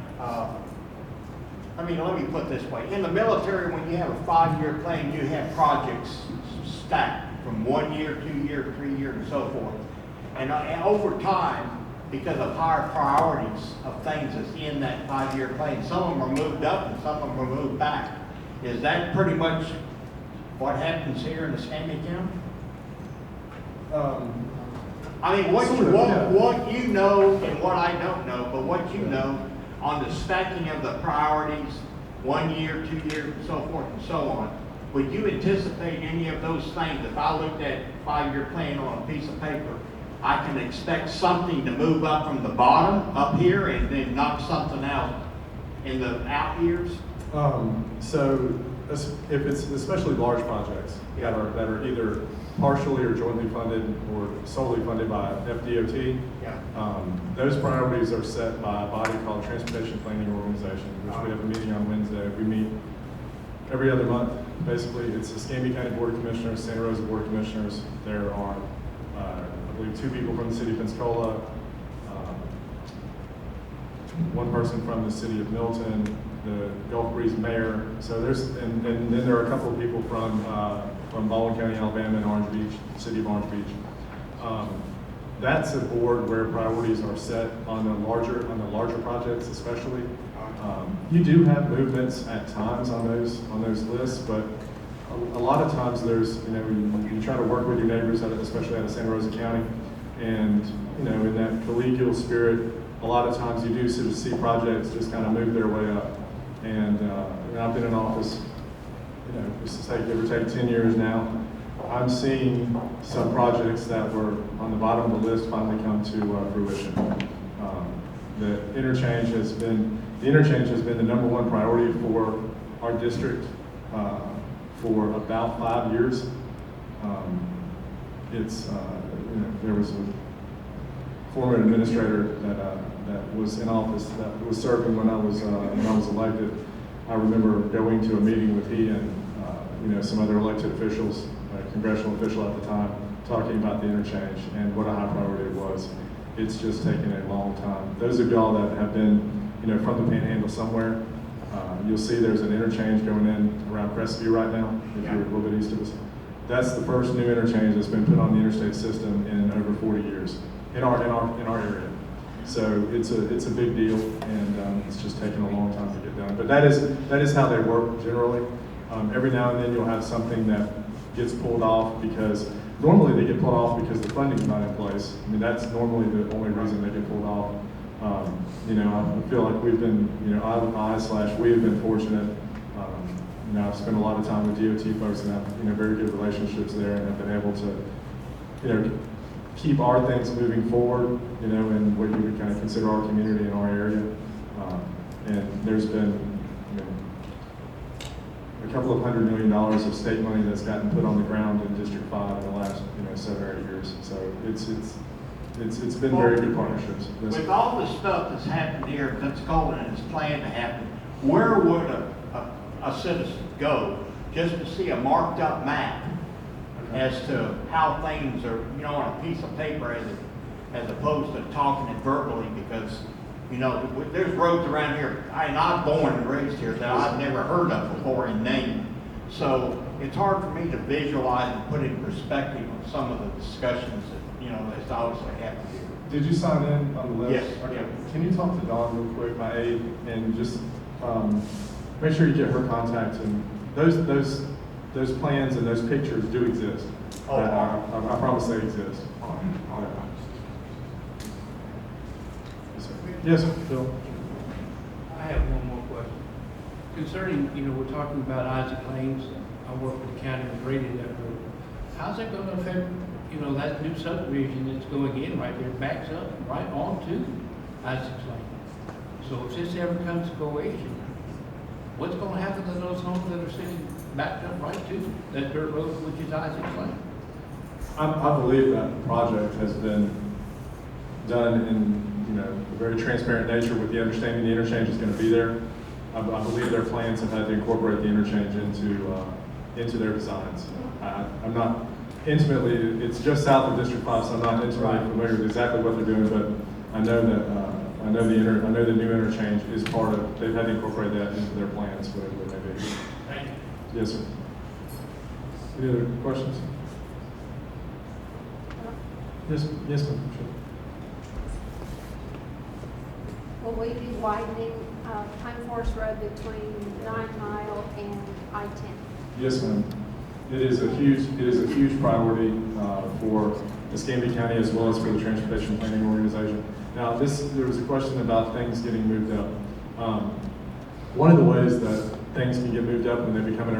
let me put it this way. In the military, when you have a 5-year plan, you have projects stacked from 1 year, 2 year, 3 year, and so forth. And over time, because of higher priorities of things that's in that 5-year plan, some of them are moved up and some of them are moved back. Is that pretty much what happens here in Escambia County? What you know and what I don't know, but what you know on the stacking of the priorities, 1 year, 2 years, and so forth and so on, would you anticipate any of those things? If I looked at 5-year plan on a piece of paper, I can expect something to move up from the bottom up here and then knock something out in the out years? So if it's especially large projects that are either partially or jointly funded or solely funded by FDOT, those priorities are set by a body called Transportation Planning Organization, which we have a meeting on Wednesday. We meet every other month. Basically, it's the Escambia County Board of Commissioners, Santa Rosa Board of Commissioners. There are, I believe, 2 people from the city of Pensacola, 1 person from the city of Milton, the Gulf Breeze mayor. So and then there are a couple of people from Baldwin County, Alabama, and Orange Beach, city of Orange Beach. That's a board where priorities are set on the larger projects, especially. You do have movements at times on those lists, but a lot of times there's, you try to work with your neighbors, especially out of Santa Rosa County, and in that collegial spirit, a lot of times you do sort of see projects just kind of move their way up. And I've been in office, give or take 10 years now. I'm seeing some projects that were on the bottom of the list finally come to fruition. The interchange has been the #1 priority for our district for about 5 years. There was a former administrator that was in office that was serving when I was elected. I remember going to a meeting with he and some other elected officials, a congressional official at the time, talking about the interchange and what a high priority it was. It's just taken a long time. Those of y'all that have been from the Panhandle somewhere, you'll see there's an interchange going in around Crestview right now, if you're a little bit east of us. That's the first new interchange that's been put on the interstate system in over 40 years in our area. So it's a big deal, and it's just taken a long time to get done. But that is how they work generally. Every now and then you'll have something that gets pulled off because normally they get pulled off because the funding's not in place. I mean, that's normally the only reason they get pulled off. I feel like we've been, we have been fortunate. I've spent a lot of time with DOT folks and have, very good relationships there, and have been able to, keep our things moving forward, in what you would kind of consider our community in our area. And there's been, a couple of $100 million of state money that's gotten put on the ground in District 5 in the last 7 or 8 years. So it's been very good partnerships. With all the stuff that's happened here in Pensacola and is planned to happen, where would a citizen go just to see a marked up map as to how things are, on a piece of paper as opposed to talking it verbally? Because, there's roads around here, and I'm born and raised here, that I've never heard of before in name. So it's hard for me to visualize and put in perspective on some of the discussions that, that's obviously happened here. Did you sign in on the list? Yes. Okay. Can you talk to Dawn real quick, my aide, and just make sure you get her contact? And those plans and those pictures do exist. Oh, I promise they exist. Yes, Phil. I have one more question. Concerning, we're talking about Isaac Lanes. I work with the county and graded that road. How's that going to affect, that new subdivision that's going in right there, backs up right onto Isaac's Lane? So if this ever comes to fruition, what's going to happen to those homes that are sitting backed up right to that dirt road, which is Isaac's Lane? I believe that the project has been done in a very transparent nature with the understanding the interchange is going to be there. I believe their plans have had to incorporate the interchange into their designs. I'm not intimately, it's just south of District 5, so I'm not intimately familiar with exactly what they're doing, but I know that I know the new interchange is part of. They've had to incorporate that into their plans, whatever it may be. Thank you. Yes, sir. Any other questions? Yes, ma'am. Sure. Will we be widening Pine Forest Road between 9 Mile and I-10? Yes, ma'am. It is a huge priority for Escambia County as well as for the Transportation Planning Organization. Now, there was a question about things getting moved up. One of the ways that things can get moved up when they become an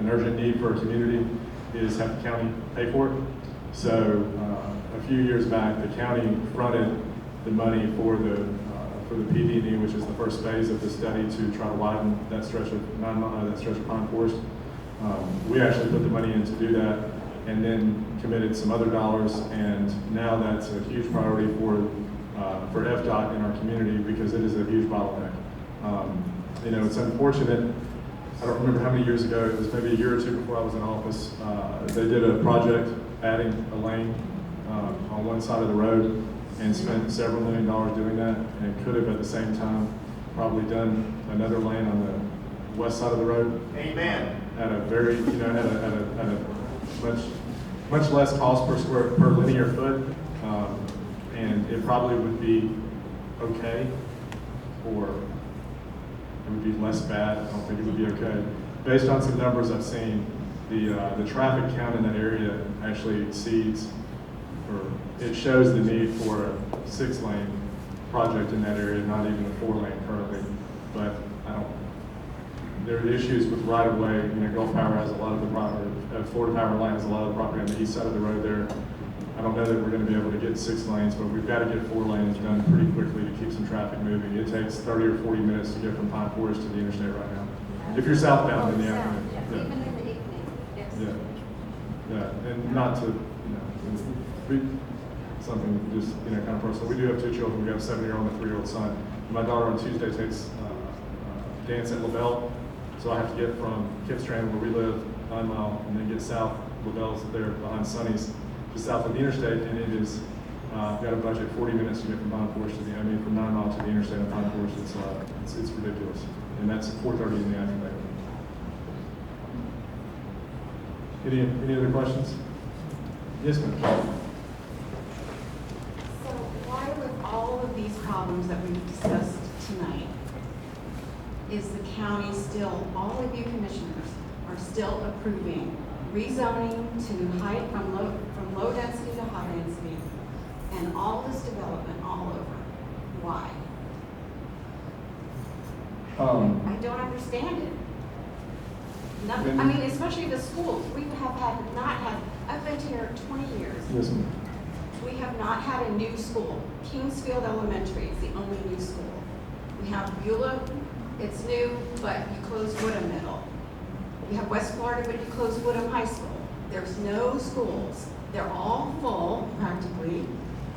urgent need for a community is have the county pay for it. So a few years back, the county fronted the money for the PD&E, which is the first phase of the study to try to widen that stretch of Pine Forest. We actually put the money in to do that, and then committed some other dollars, and now that's a huge priority for FDOT in our community because it is a huge bottleneck. It's unfortunate. I don't remember how many years ago, it was maybe a year or two before I was in office, they did a project adding a lane on one side of the road and spent several $1 million doing that, and could have at the same time probably done another lane on the west side of the road. Amen. At a very, at a much less cost per linear foot, and it probably would be okay, or it would be less bad. I don't think it would be okay. Based on some numbers I've seen, the traffic count in that area actually exceeds, or it shows the need for a 6-lane project in that area, not even a 4-lane currently. But there are issues with right-of-way. Gulf Power has a lot of the property, Florida Power Line has a lot of the property on the east side of the road there. I don't know that we're going to be able to get 6 lanes, but we've got to get 4 lanes done pretty quickly to keep some traffic moving. It takes 30 or 40 minutes to get from Pine Forest to the interstate right now. If you're southbound in the afternoon. Even in the evening, yes. Yeah, and not to, something just, kind of personal. We do have 2 children. We have a 7-year-old and a 3-year-old son. My daughter on Tuesday takes dance at LaBelle, so I have to get from Kip Strand, where we live, 9 Mile, and then get south. LaBelle's there behind Sonny's, just south of the interstate, and it is, got a budget 40 minutes to get from Pine Forest from 9 Mile to the interstate on Pine Forest. It's ridiculous, and that's 4:30 in the afternoon. Any other questions? Yes, ma'am. So why with all of these problems that we've discussed tonight, is the county still, all of you commissioners are still approving rezoning to from low density to high density, and all this development all over? Why? I don't understand it. Nothing, I mean, especially the schools. We have not had, I've been here 20 years. Yes, ma'am. We have not had a new school. Kingsfield Elementary is the only new school. We have Beulah, it's new, but you closed Woodham Middle. You have West Florida, but you close Woodham High School. There's no schools. They're all full practically.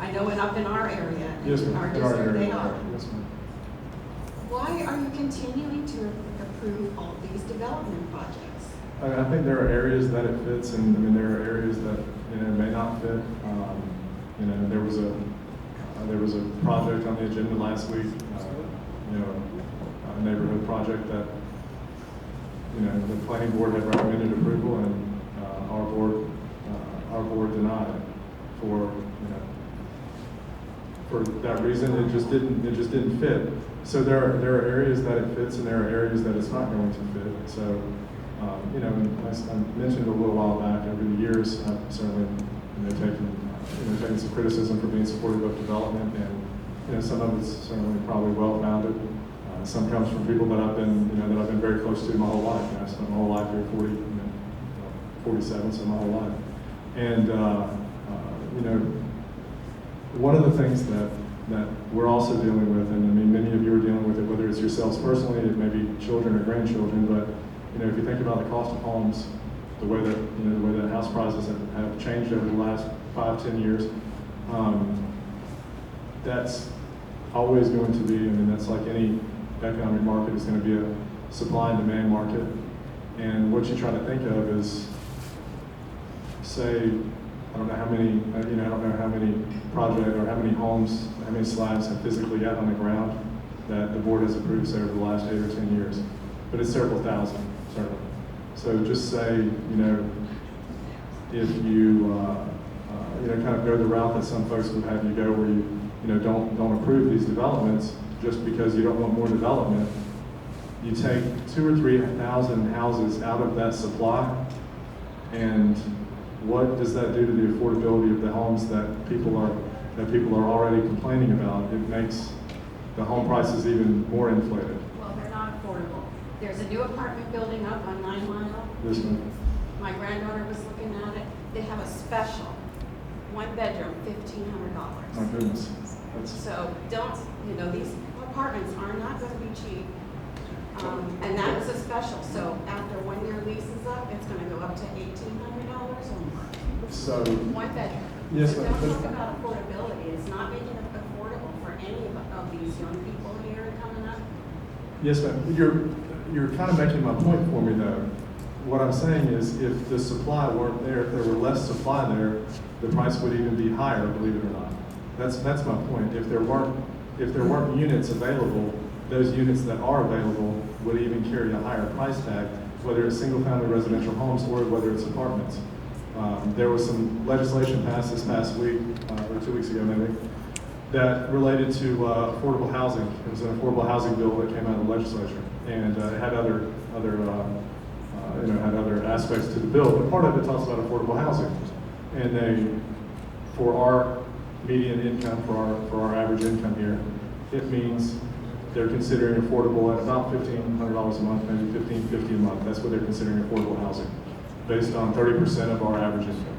I know it up in our area, Yes, in ma'am. our In our district, they area. are. Yes, ma'am. Why are you continuing to approve all these development projects? I think there are areas that it fits, and I mean, there are areas that, may not fit. There was a project on the agenda last week, a neighborhood project that, the planning board had recommended approval, and our board denied it for that reason. It just didn't fit. So there are areas that it fits, and there are areas that it's not going to fit. So, I mentioned a little while back, over the years, I've certainly, taken some criticism for being supportive of development, and some of it's certainly probably well-founded. Some comes from people that I've been very close to my whole life. I spent my whole life here, 47, so my whole life. And, one of the things that we're also dealing with, and I mean, many of you are dealing with it, whether it's yourselves personally, it may be children or grandchildren, but, if you think about the cost of homes, the way that house prices have changed over the last 5-10 years, that's always going to be, that's like any economic market, is going to be a supply and demand market. And what you try to think of is, say, I don't know how many projects or how many homes, how many slabs have physically got on the ground that the board has approved, say, over the last 8 or 10 years. But it's several thousand, certainly. So just say, if you, kind of go the route that some folks would have you go, where you don't approve these developments just because you don't want more development, you take 2,000 or 3,000 houses out of that supply, and what does that do to the affordability of the homes that people are already complaining about? It makes the home prices even more inflated. Well, they're not affordable. There's a new apartment building up on 9 Mile. This one. My granddaughter was looking at it. They have a special, 1 bedroom, $1,500. My goodness. So these apartments are not going to be cheap. And that was a special. So after 1 year lease is up, it's going to go up to $1,800 or more. So 1 bedroom. Yes, So ma'am. don't talk about affordability. It's not making it affordable for any of these young people here coming up. Yes, ma'am. You're kind of making my point for me, though. What I'm saying is, if the supply weren't there, if there were less supply there, the price would even be higher, believe it or not. That's my point. If there weren't units available, those units that are available would even carry a higher price tag, whether it's single-family residential homes or whether it's apartments. There was some legislation passed this past week, or 2 weeks ago maybe, that related to affordable housing. It was an affordable housing bill that came out of the legislature, and it had other aspects to the bill, but part of it talks about affordable housing. And for our median income, for our average income here, it means they're considering affordable at about $1,500 a month, maybe $1,550 a month. That's what they're considering affordable housing, based on 30% of our average income.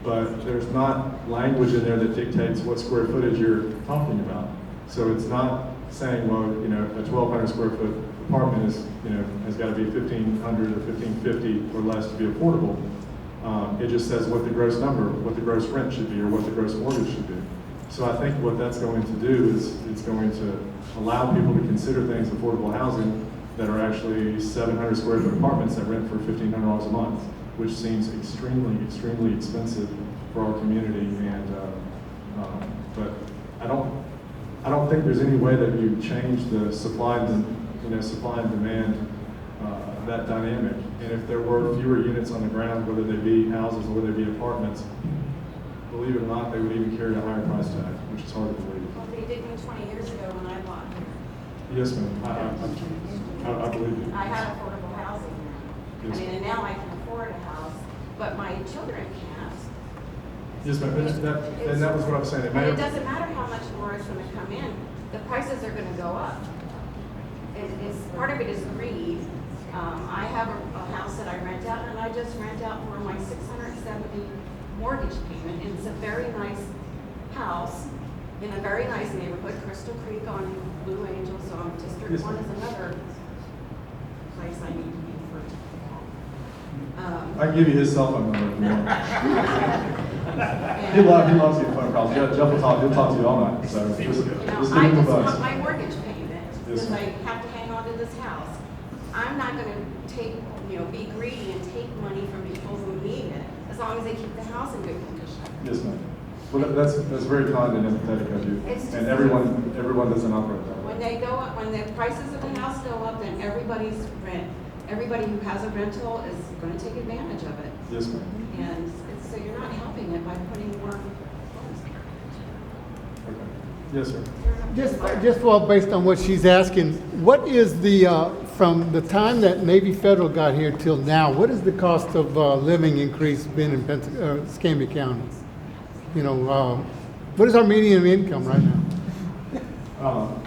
But there's not language in there that dictates what square footage you're talking about. So it's not saying, well, a 1,200 square foot apartment is, has got to be 1,500 or 1,550 or less to be affordable. It just says what the gross rent should be, or what the gross mortgage should be. So I think what that's going to do is it's going to allow people to consider things affordable housing that are actually 700 square foot apartments that rent for $1,500 a month, which seems extremely, extremely expensive for our community. And but I don't think there's any way that you change the supply and demand that dynamic. And if there were fewer units on the ground, whether they be houses or whether they be apartments, believe it or not, they would even carry a higher price tag, which is hard to believe. Well, they didn't 20 years ago when I bought here. Yes, ma'am. I believe you. I had affordable housing. Yes. And now I can afford a house, but my children can't. Yes, ma'am. And that was what I was saying. And it doesn't matter how much more is going to come in. The prices are going to go up. Part of it is greed. I have a house that I rent out, and I just rent out for my $670 mortgage payment. And it's a very nice house in a very nice neighborhood, Crystal Creek on Blue Angel. So District 1 is another place I need to be for I can give you his cell phone number if you want. He loves getting phone calls. Jeff will talk, he'll talk to you all night, so just give him I a just buzz. want my mortgage payment, Yes, because I ma'am. have to hang on to this house. I'm not gonna take, be greedy and take money from people who need it, as long as they keep the house in good condition. Yes, ma'am. Well, that's very kind and empathetic of you. It's just- And everyone doesn't operate that way. When they go up, when the prices of the house go up, then everybody who has a rental is gonna take advantage of it. Yes, ma'am. And so you're not helping it by putting more. Yes, sir. Just well, based on what she's asking, what is the, from the time that Navy Federal got here till now, what is the cost of living increase been in Escambia County? What is our median income right now?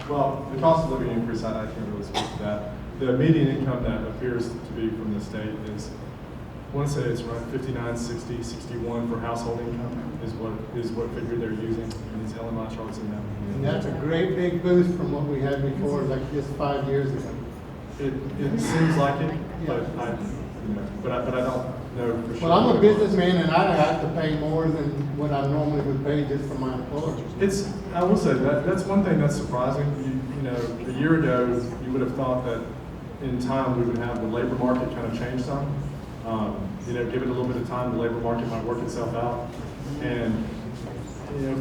Well, the cost of living increase, I can't really speak to that. The median income that appears to be from the state is, I want to say it's around 59, 60, 61 for household income is what figure they're using in these LMI charts in that. And that's a great big boost from what we had before, like just 5 years ago. It seems like it, but I don't know for sure. Well, I'm a businessman and I have to pay more than what I normally would pay just for my employer. I will say that's one thing that's surprising. A year ago, you would have thought that in time we would have the labor market kind of change some. Give it a little bit of time, the labor market might work itself out. And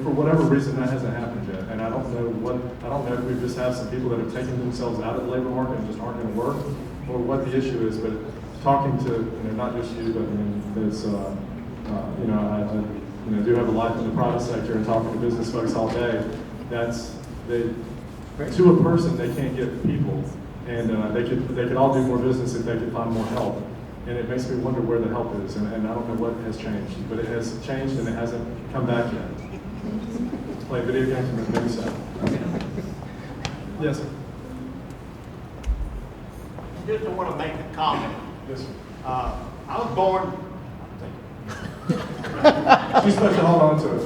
for whatever reason, that hasn't happened yet. And I don't know if we just have some people that have taken themselves out of the labor market and just aren't going to work, or what the issue is. But talking to not just you, but there's I do have a life in the private sector and talking to business folks all day. To a person, they can't get people, and they could all do more business if they could find more help. And it makes me wonder where the help is, and I don't know what has changed, but it has changed and it hasn't come back yet. Play video games and maybe so. Yes, sir. Just want to make a comment. Yes, sir. I was born. She's supposed to hold on to it.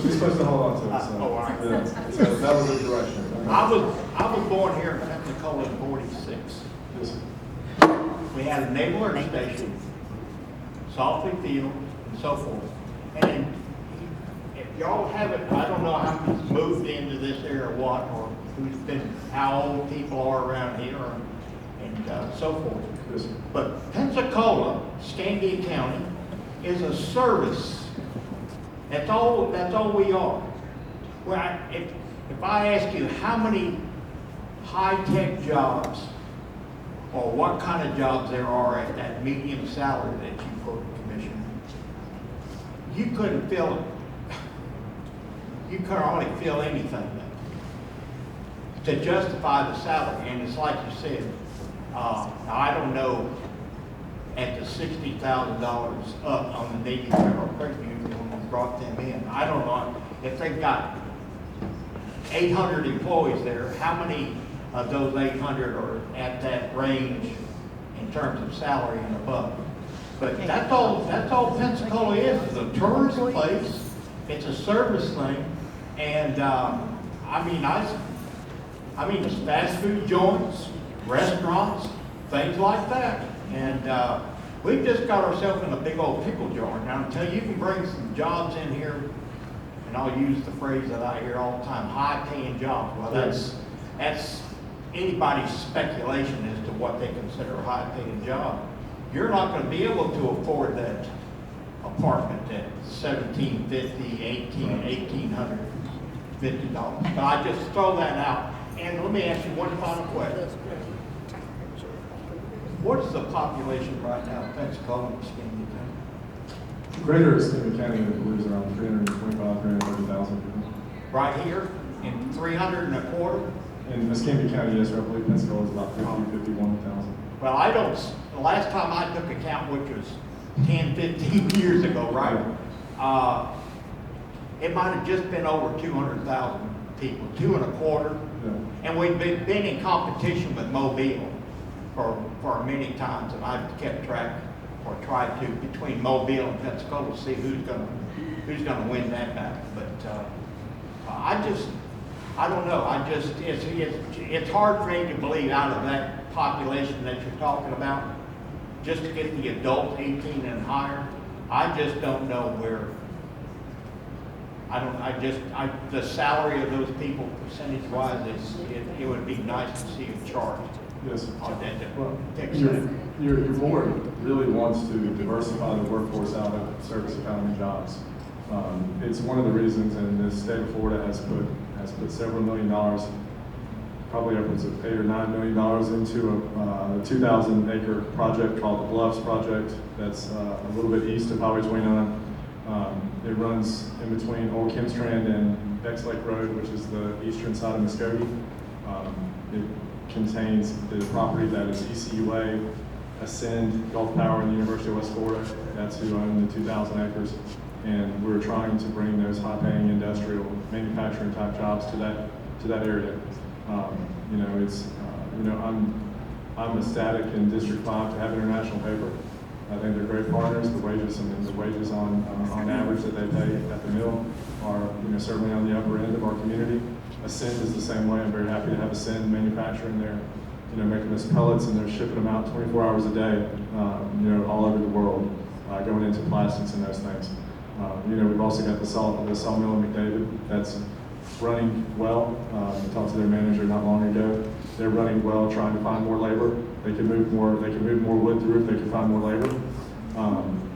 So, all right. Yeah. So that was the direction. Okay. I was born here in Pensacola in '46. Yes, sir. We had a naval air station, Saltfleet Field, and so forth. And if y'all haven't, I don't know how who's moved into this area or what, or how old people are around here, and so forth. Yes, sir. But Pensacola, Escambia County, is a service. That's all we are. Well, if I ask you how many high-tech jobs or what kind of jobs there are at that medium salary that you quote, Commissioner, you couldn't fill it. You could hardly fill anything to justify the salary. And it's like you said, now I don't know at the $60,000 up on the Navy Federal Credit Union when we brought them in. I don't know if they've got 800 employees there, how many of those 800 are at that range in terms of salary and above? But that's all Pensacola is a tourist place. It's a service thing. And it's fast food joints, restaurants, things like that. And we've just got ourselves in a big old pickle jar. Now, until you can bring some jobs in here, and I'll use the phrase that I hear all the time, high-paying jobs. Well, that's anybody's speculation as to what they consider a high-paying job. You're not going to be able to afford that apartment at $1,750, $1,850. But I just throw that out. And let me ask you one final question. What is the population right now in Pensacola and Escambia County? Greater Escambia County, I believe, is around 325, 330,000 people. Right here in 300 and a quarter? In Escambia County, yes, sir, I believe Pensacola is about 51,000. Well, the last time I took a count, which was 10, 15 years ago, right? It might have just been over 200,000 people, 225. Yeah. And we've been in competition with Mobile for many times, and I've kept track or tried to between Mobile and Pensacola to see who's gonna win that battle. But I don't know. It's hard for me to believe out of that population that you're talking about, just to get the adult 18 and higher, I just don't know where, the salary of those people percentage-wise, it would be nice to see them charged. Yes. On that, Well, fix your, that. your board really wants to diversify the workforce out of service economy jobs. It's one of the reasons, and the state of Florida has put several $1 million, probably upwards of $8 or $9 million into a 2,000-acre project called the Bluffs Project. That's a little bit east of Highway 29. It runs in between Old Kimstrand and Becks Lake Road, which is the eastern side of Muskogee. It contains the property that is ECUA, Ascend, Gulf Power, and the University of West Florida. That's who own the 2,000 acres. And we're trying to bring those high-paying industrial manufacturing type jobs to that area. You know, it's I'm ecstatic in District 5 to have International Paper. I think they're great partners. The wages on average that they pay at the mill are certainly on the upper end of our community. Ascend is the same way. I'm very happy to have Ascend manufacturing their making those pellets, and they're shipping them out 24 hours a day, all over the world, going into plastics and those things. We've also got the sawmill in McDavid that's running well. I talked to their manager not long ago. They're running well, trying to find more labor. They can move more wood through if they can find more labor.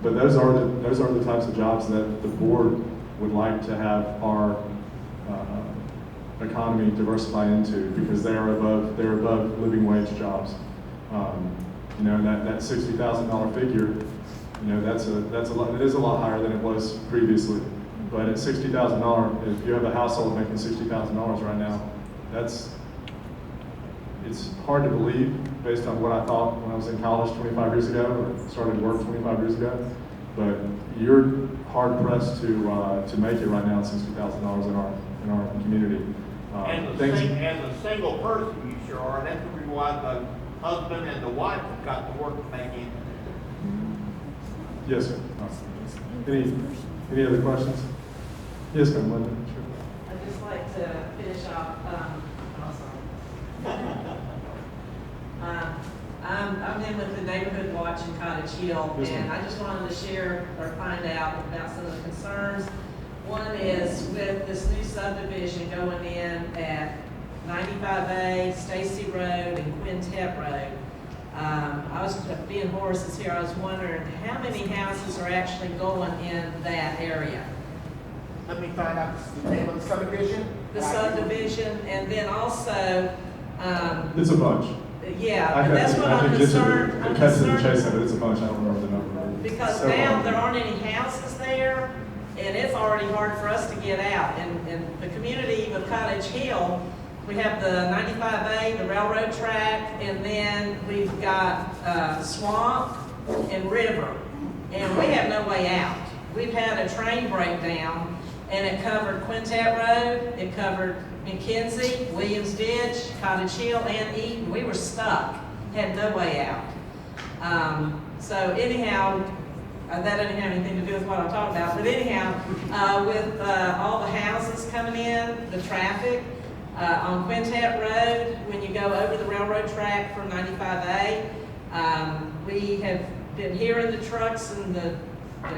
But those are the types of jobs that the board would like to have our economy diversify into, because they're above living wage jobs. That $60,000 figure, that is a lot higher than it was previously. But at $60,000, if you have a household making $60,000 right now, it's hard to believe based on what I thought when I was in college 25 years ago, or started work 25 years ago. But you're hard pressed to make it right now at $60,000 in our community. As a single person, you sure are. That's the reason why the husband and the wife have got to work to make it. Yes, sir. Any other questions? Yes, ma'am, Linda. Sure. I'd just like to finish off, I'm in with the Neighborhood Watch in Cottage Hill, Yes, and ma'am. I just wanted to share or find out about some of the concerns. One is with this new subdivision going in at 95A, Stacy Road, and Quintet Road. I was being horses here. I was wondering how many houses are actually going in that area. Let me find out the name of the subdivision. The subdivision, and then also, It's a bunch. yeah, and that's what I'm concerned. I'm Cut to the concerned chase of it. It's a bunch. I don't remember the number. because Several now hundred. there aren't any houses there, and it's already hard for us to get out. And the community of Cottage Hill, we have the 95A, the railroad track, and then we've got swamp and river, and we have no way out. We've had a train breakdown, and it covered Quintet Road, it covered McKenzie, Williams Ditch, Cottage Hill, and Eaton. We were stuck, had no way out. So anyhow, that doesn't have anything to do with what I'm talking about, but anyhow, with all the houses coming in, the traffic, on Quintet Road, when you go over the railroad track from 95A, we have been hearing the trucks and the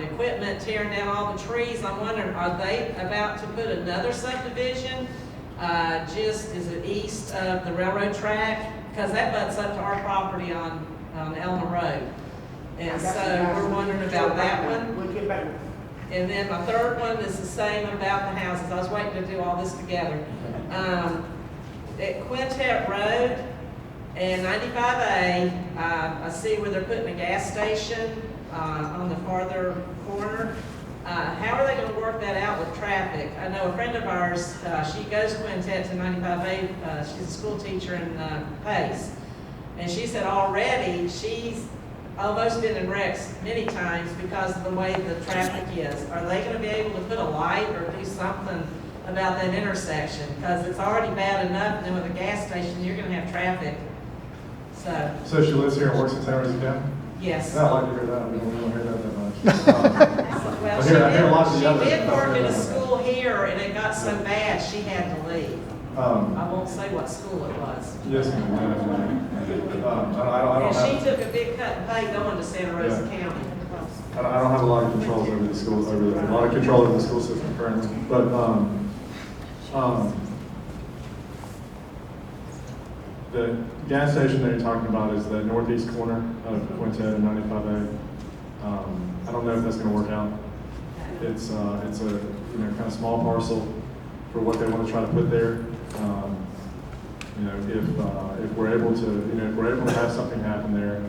equipment tearing down all the trees. I'm wondering, are they about to put another subdivision is it east of the railroad track? Because that butts up to our property on Elmer Road. And so we're wondering about that one. We'll get back. And then my third one is the same about the houses. I was waiting to do all this together. At Quintet Road and 95A, I see where they're putting a gas station on the farther corner. How are they going to work that out with traffic? I know a friend of ours, she goes Quintet to 95A. She's a school teacher in Pace. And she said already she's almost been in wrecks many times because of the way the traffic is. Are they going to be able to put a light or do something about that intersection? Because it's already bad enough, and then with a gas station, you're going to have traffic. So she lives here and works in San Jose County? Yes. I like to hear that. We don't hear that much. Well, I hear lots of the others. she did work in a school here, and it got so bad she had to leave. I won't say what school it was. Yes, ma'am. I don't And have. she took a big cut and pay going to Santa Rosa County. I don't have a lot of controls over the school, a lot of control over the school system currently, but, the gas station that you're talking about is the northeast corner of Quintet and 95A. I don't know if that's gonna work out. It's a, kind of small parcel for what they want to try to put there. If we're able to, if we're able to have something happen there,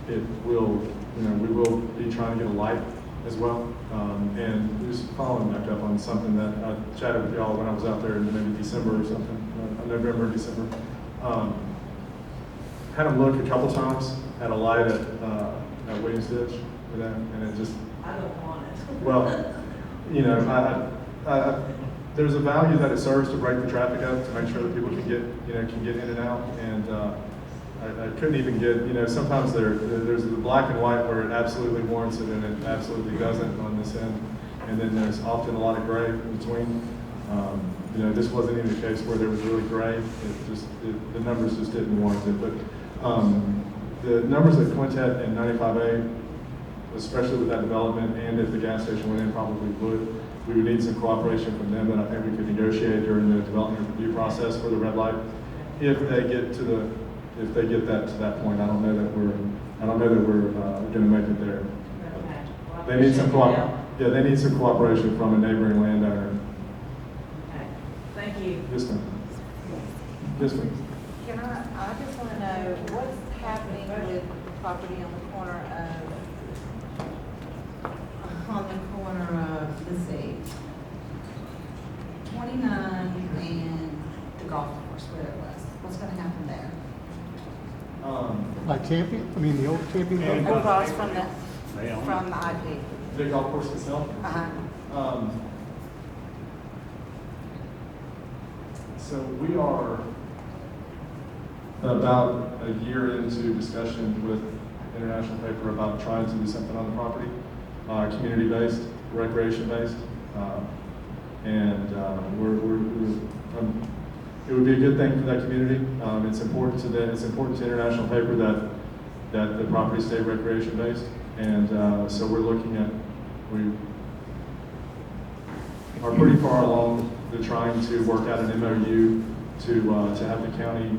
it will, we will be trying to get a light as well. And just following back up on something that I chatted with y'all when I was out there in maybe December or something, November, December. Had them look a couple times at a light at Williams Ditch, and it just. I don't want it. Well, there's a value that it serves to break the traffic up, to make sure that people can get in and out. And I couldn't even get, sometimes there's the black and white where it absolutely warrants it and it absolutely doesn't on this end. And then there's often a lot of gray in between. This wasn't even a case where there was really gray. The numbers just didn't warrant it. But the numbers at Quintet and 95A, especially with that development, and if the gas station went in, probably would. We would need some cooperation from them that I think we could negotiate during the development review process for the red light. If they get that to that point, I don't know that we're going to make it there. They need some they need some cooperation from a neighboring landowner. Okay, thank you. Yes, ma'am. Yes, ma'am. I just want to know what's happening with the property on the corner of, let's see, 29 and the golf course where it was. What's going to happen there? Like Champion, the old Champion? Across from the IP. The golf course itself? So we are about a year into discussion with International Paper about trying to do something on the property, community-based, recreation-based, and it would be a good thing for that community. It's important to them. It's important to International Paper that the property stay recreation-based, and so we're looking at we are pretty far along to trying to work out an MOU to have the county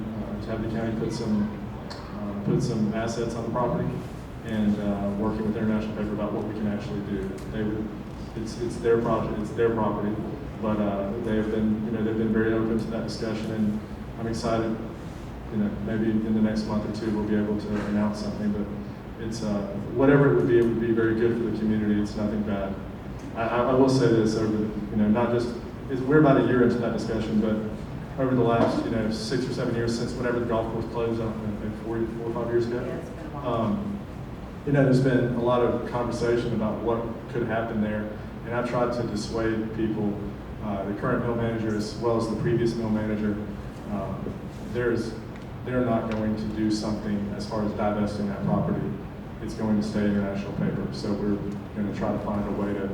put some assets on the property, and working with International Paper about what we can actually do. It's their project, it's their property, but they've been very open to that discussion, and I'm excited. Maybe in the next month or two we'll be able to announce something, but it's whatever it would be very good for the community. It's nothing bad. I will say this over not just we're about a year into that discussion, but over the last 6 or 7 years since whenever the golf course closed, I think 4 or 5 years ago. Yeah, it's been a while. There's been a lot of conversation about what could happen there, and I've tried to dissuade people, the current mill manager as well as the previous mill manager. They're not going to do something as far as divesting that property. It's going to stay International Paper. So we're going to try to find a way to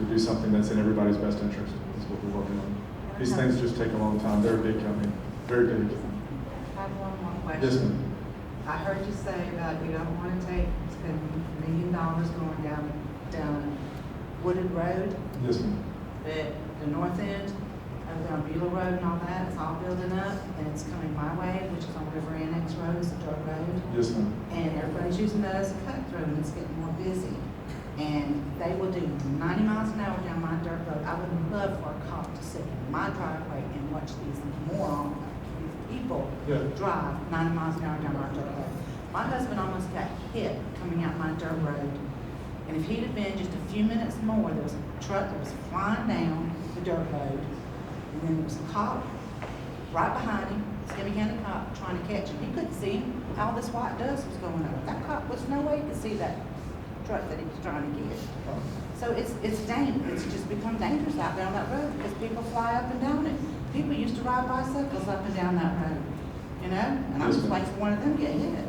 do something that's in everybody's best interest. That's what we're working on. These things just take a long time. They're a big company, very big. I have one more question. Yes, ma'am. I heard you say about you don't want to spend $1 million going down Wooded Road. Yes, ma'am. The north end of down Beulah Road and all that, it's all building up, and it's coming my way, which is on River Annex Road, it's a dirt road. Yes, ma'am. And everybody's using that as a cut through, and it's getting more busy. And they will do 90 miles an hour down my dirt road. I would love for a cop to sit in my driveway and watch these morons, these people drive 90 miles an hour down my dirt road. My husband almost got hit coming out my dirt road. And if he'd have been just a few minutes more, there was a truck that was flying down the dirt road, and then there was a cop right behind him, Skinny County cop, trying to catch him. He couldn't see him. All this white dust was going over. That cop was no way he could see that truck that he was trying to get. So it's dangerous. It's just become dangerous out there on that road because people fly up and down it. People used to ride bicycles up and down that road, and I'm just waiting for one of them to get hit.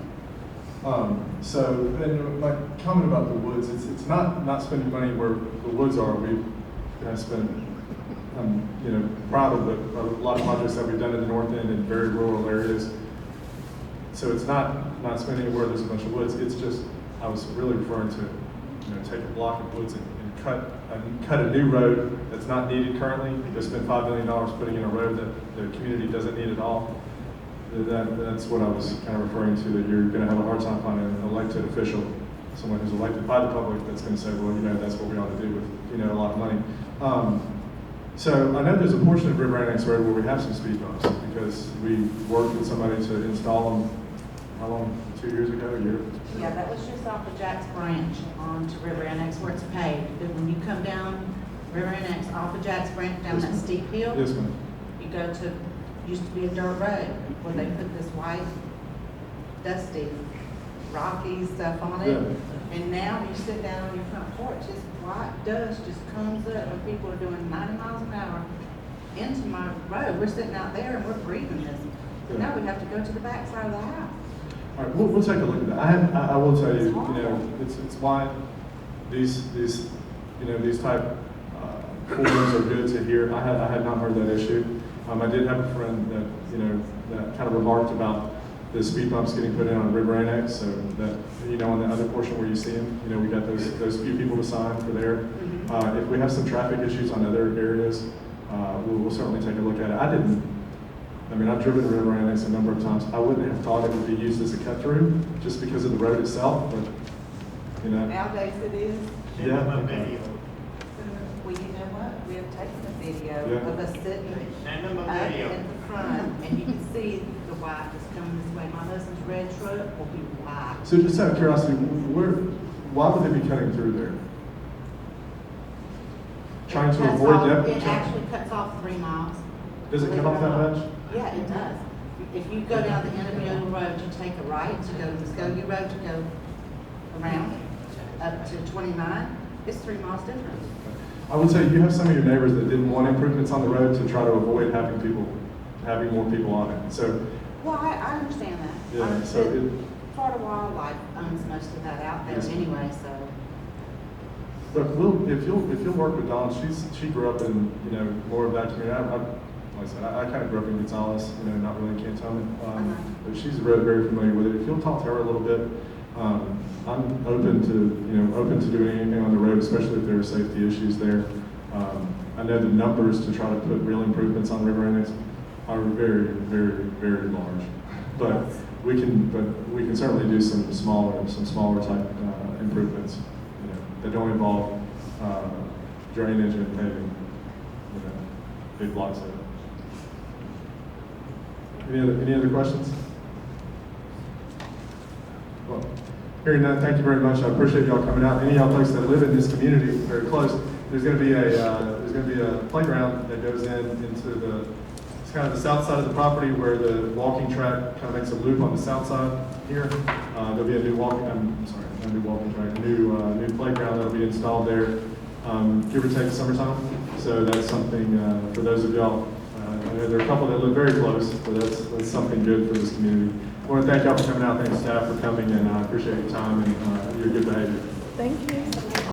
And my comment about the woods, it's not spending money where the woods are. We've spent, proud of a lot of projects that we've done in the north end in very rural areas. So it's not spending where there's a bunch of woods. It's just I was really referring to, take a block of woods and cut a new road that's not needed currently. Go spend $5 million putting in a road that the community doesn't need at all. That's what I was kind of referring to, that you're going to have a hard time finding an elected official, someone who's elected by the public, that's going to say, well, that's what we ought to do with, a lot of money. So I know there's a portion of River Annex Road where we have some speed bumps because we worked with somebody to install them, how long, 2 years ago, a year? Yeah, that was just off of Jack's Branch onto River Annex where it's paved. But when you come down River Annex off of Jack's Branch down that steep hill, Yes, ma'am. you go to, used to be a dirt road where they put this white, dusty, rocky stuff on it. Yeah. And now you sit down on your front porch, this white dust just comes up when people are doing 90 miles an hour into my road. We're sitting out there and we're breathing this. So now we have to go to the back side of the house. All right, we'll take a look at that. I will tell you, it's why these type forums are good to hear. I had not heard that issue. I did have a friend that, that kind of remarked about the speed bumps getting put in on River Annex, so that, on the other portion where you see them, we got those few people to sign for there. If we have some traffic issues on other areas, we'll certainly take a look at it. I've driven River Annex a number of times. I wouldn't have thought it would be used as a cut through just because of the road itself, but, Nowadays it is. Yeah. Well, you know what? We have taken a video of us sitting Send them a up video. in the front, and you can see the white just coming this way. My husband's red truck will be white. So just out of curiosity, why would they be cutting through there? Trying to Cuts avoid off- that? It actually cuts off 3 miles. Does it cut off that much? Yeah, it does. If you go down the Interview Road, you take a right to go to Muskogee Road to go around up to 29, it's 3 miles difference. I would say you have some of your neighbors that didn't want improvements on the road to try to avoid having more people on it. So, Well, I understand that. yeah, so it, Florida Wildlife owns most of that out there Yes. anyway, so. look, if you'll work with Dawn, she grew up in, more of that community. Like I said, I kind of grew up in Gonzales, not really in Cantonment, but she's very familiar with it. If you'll talk to her a little bit, I'm open to doing anything on the road, especially if there are safety issues there. I know the numbers to try to put real improvements on River Annex are very large, but we can certainly do some smaller type improvements, that don't involve drainage and paving, big blocks of it. Any other questions? Well, hearing none, thank you very much. I appreciate y'all coming out. Any of y'all folks that live in this community very close, there's going to be a playground that goes into it's kind of the south side of the property where the walking track kind of makes a loop on the south side here. There'll be a new new playground that'll be installed there, give or take summertime. So that's something for those of y'all. I know there are a couple that live very close, but that's something good for this community. I want to thank y'all for coming out. Thanks staff for coming, and I appreciate your time and your good behavior. Thank you.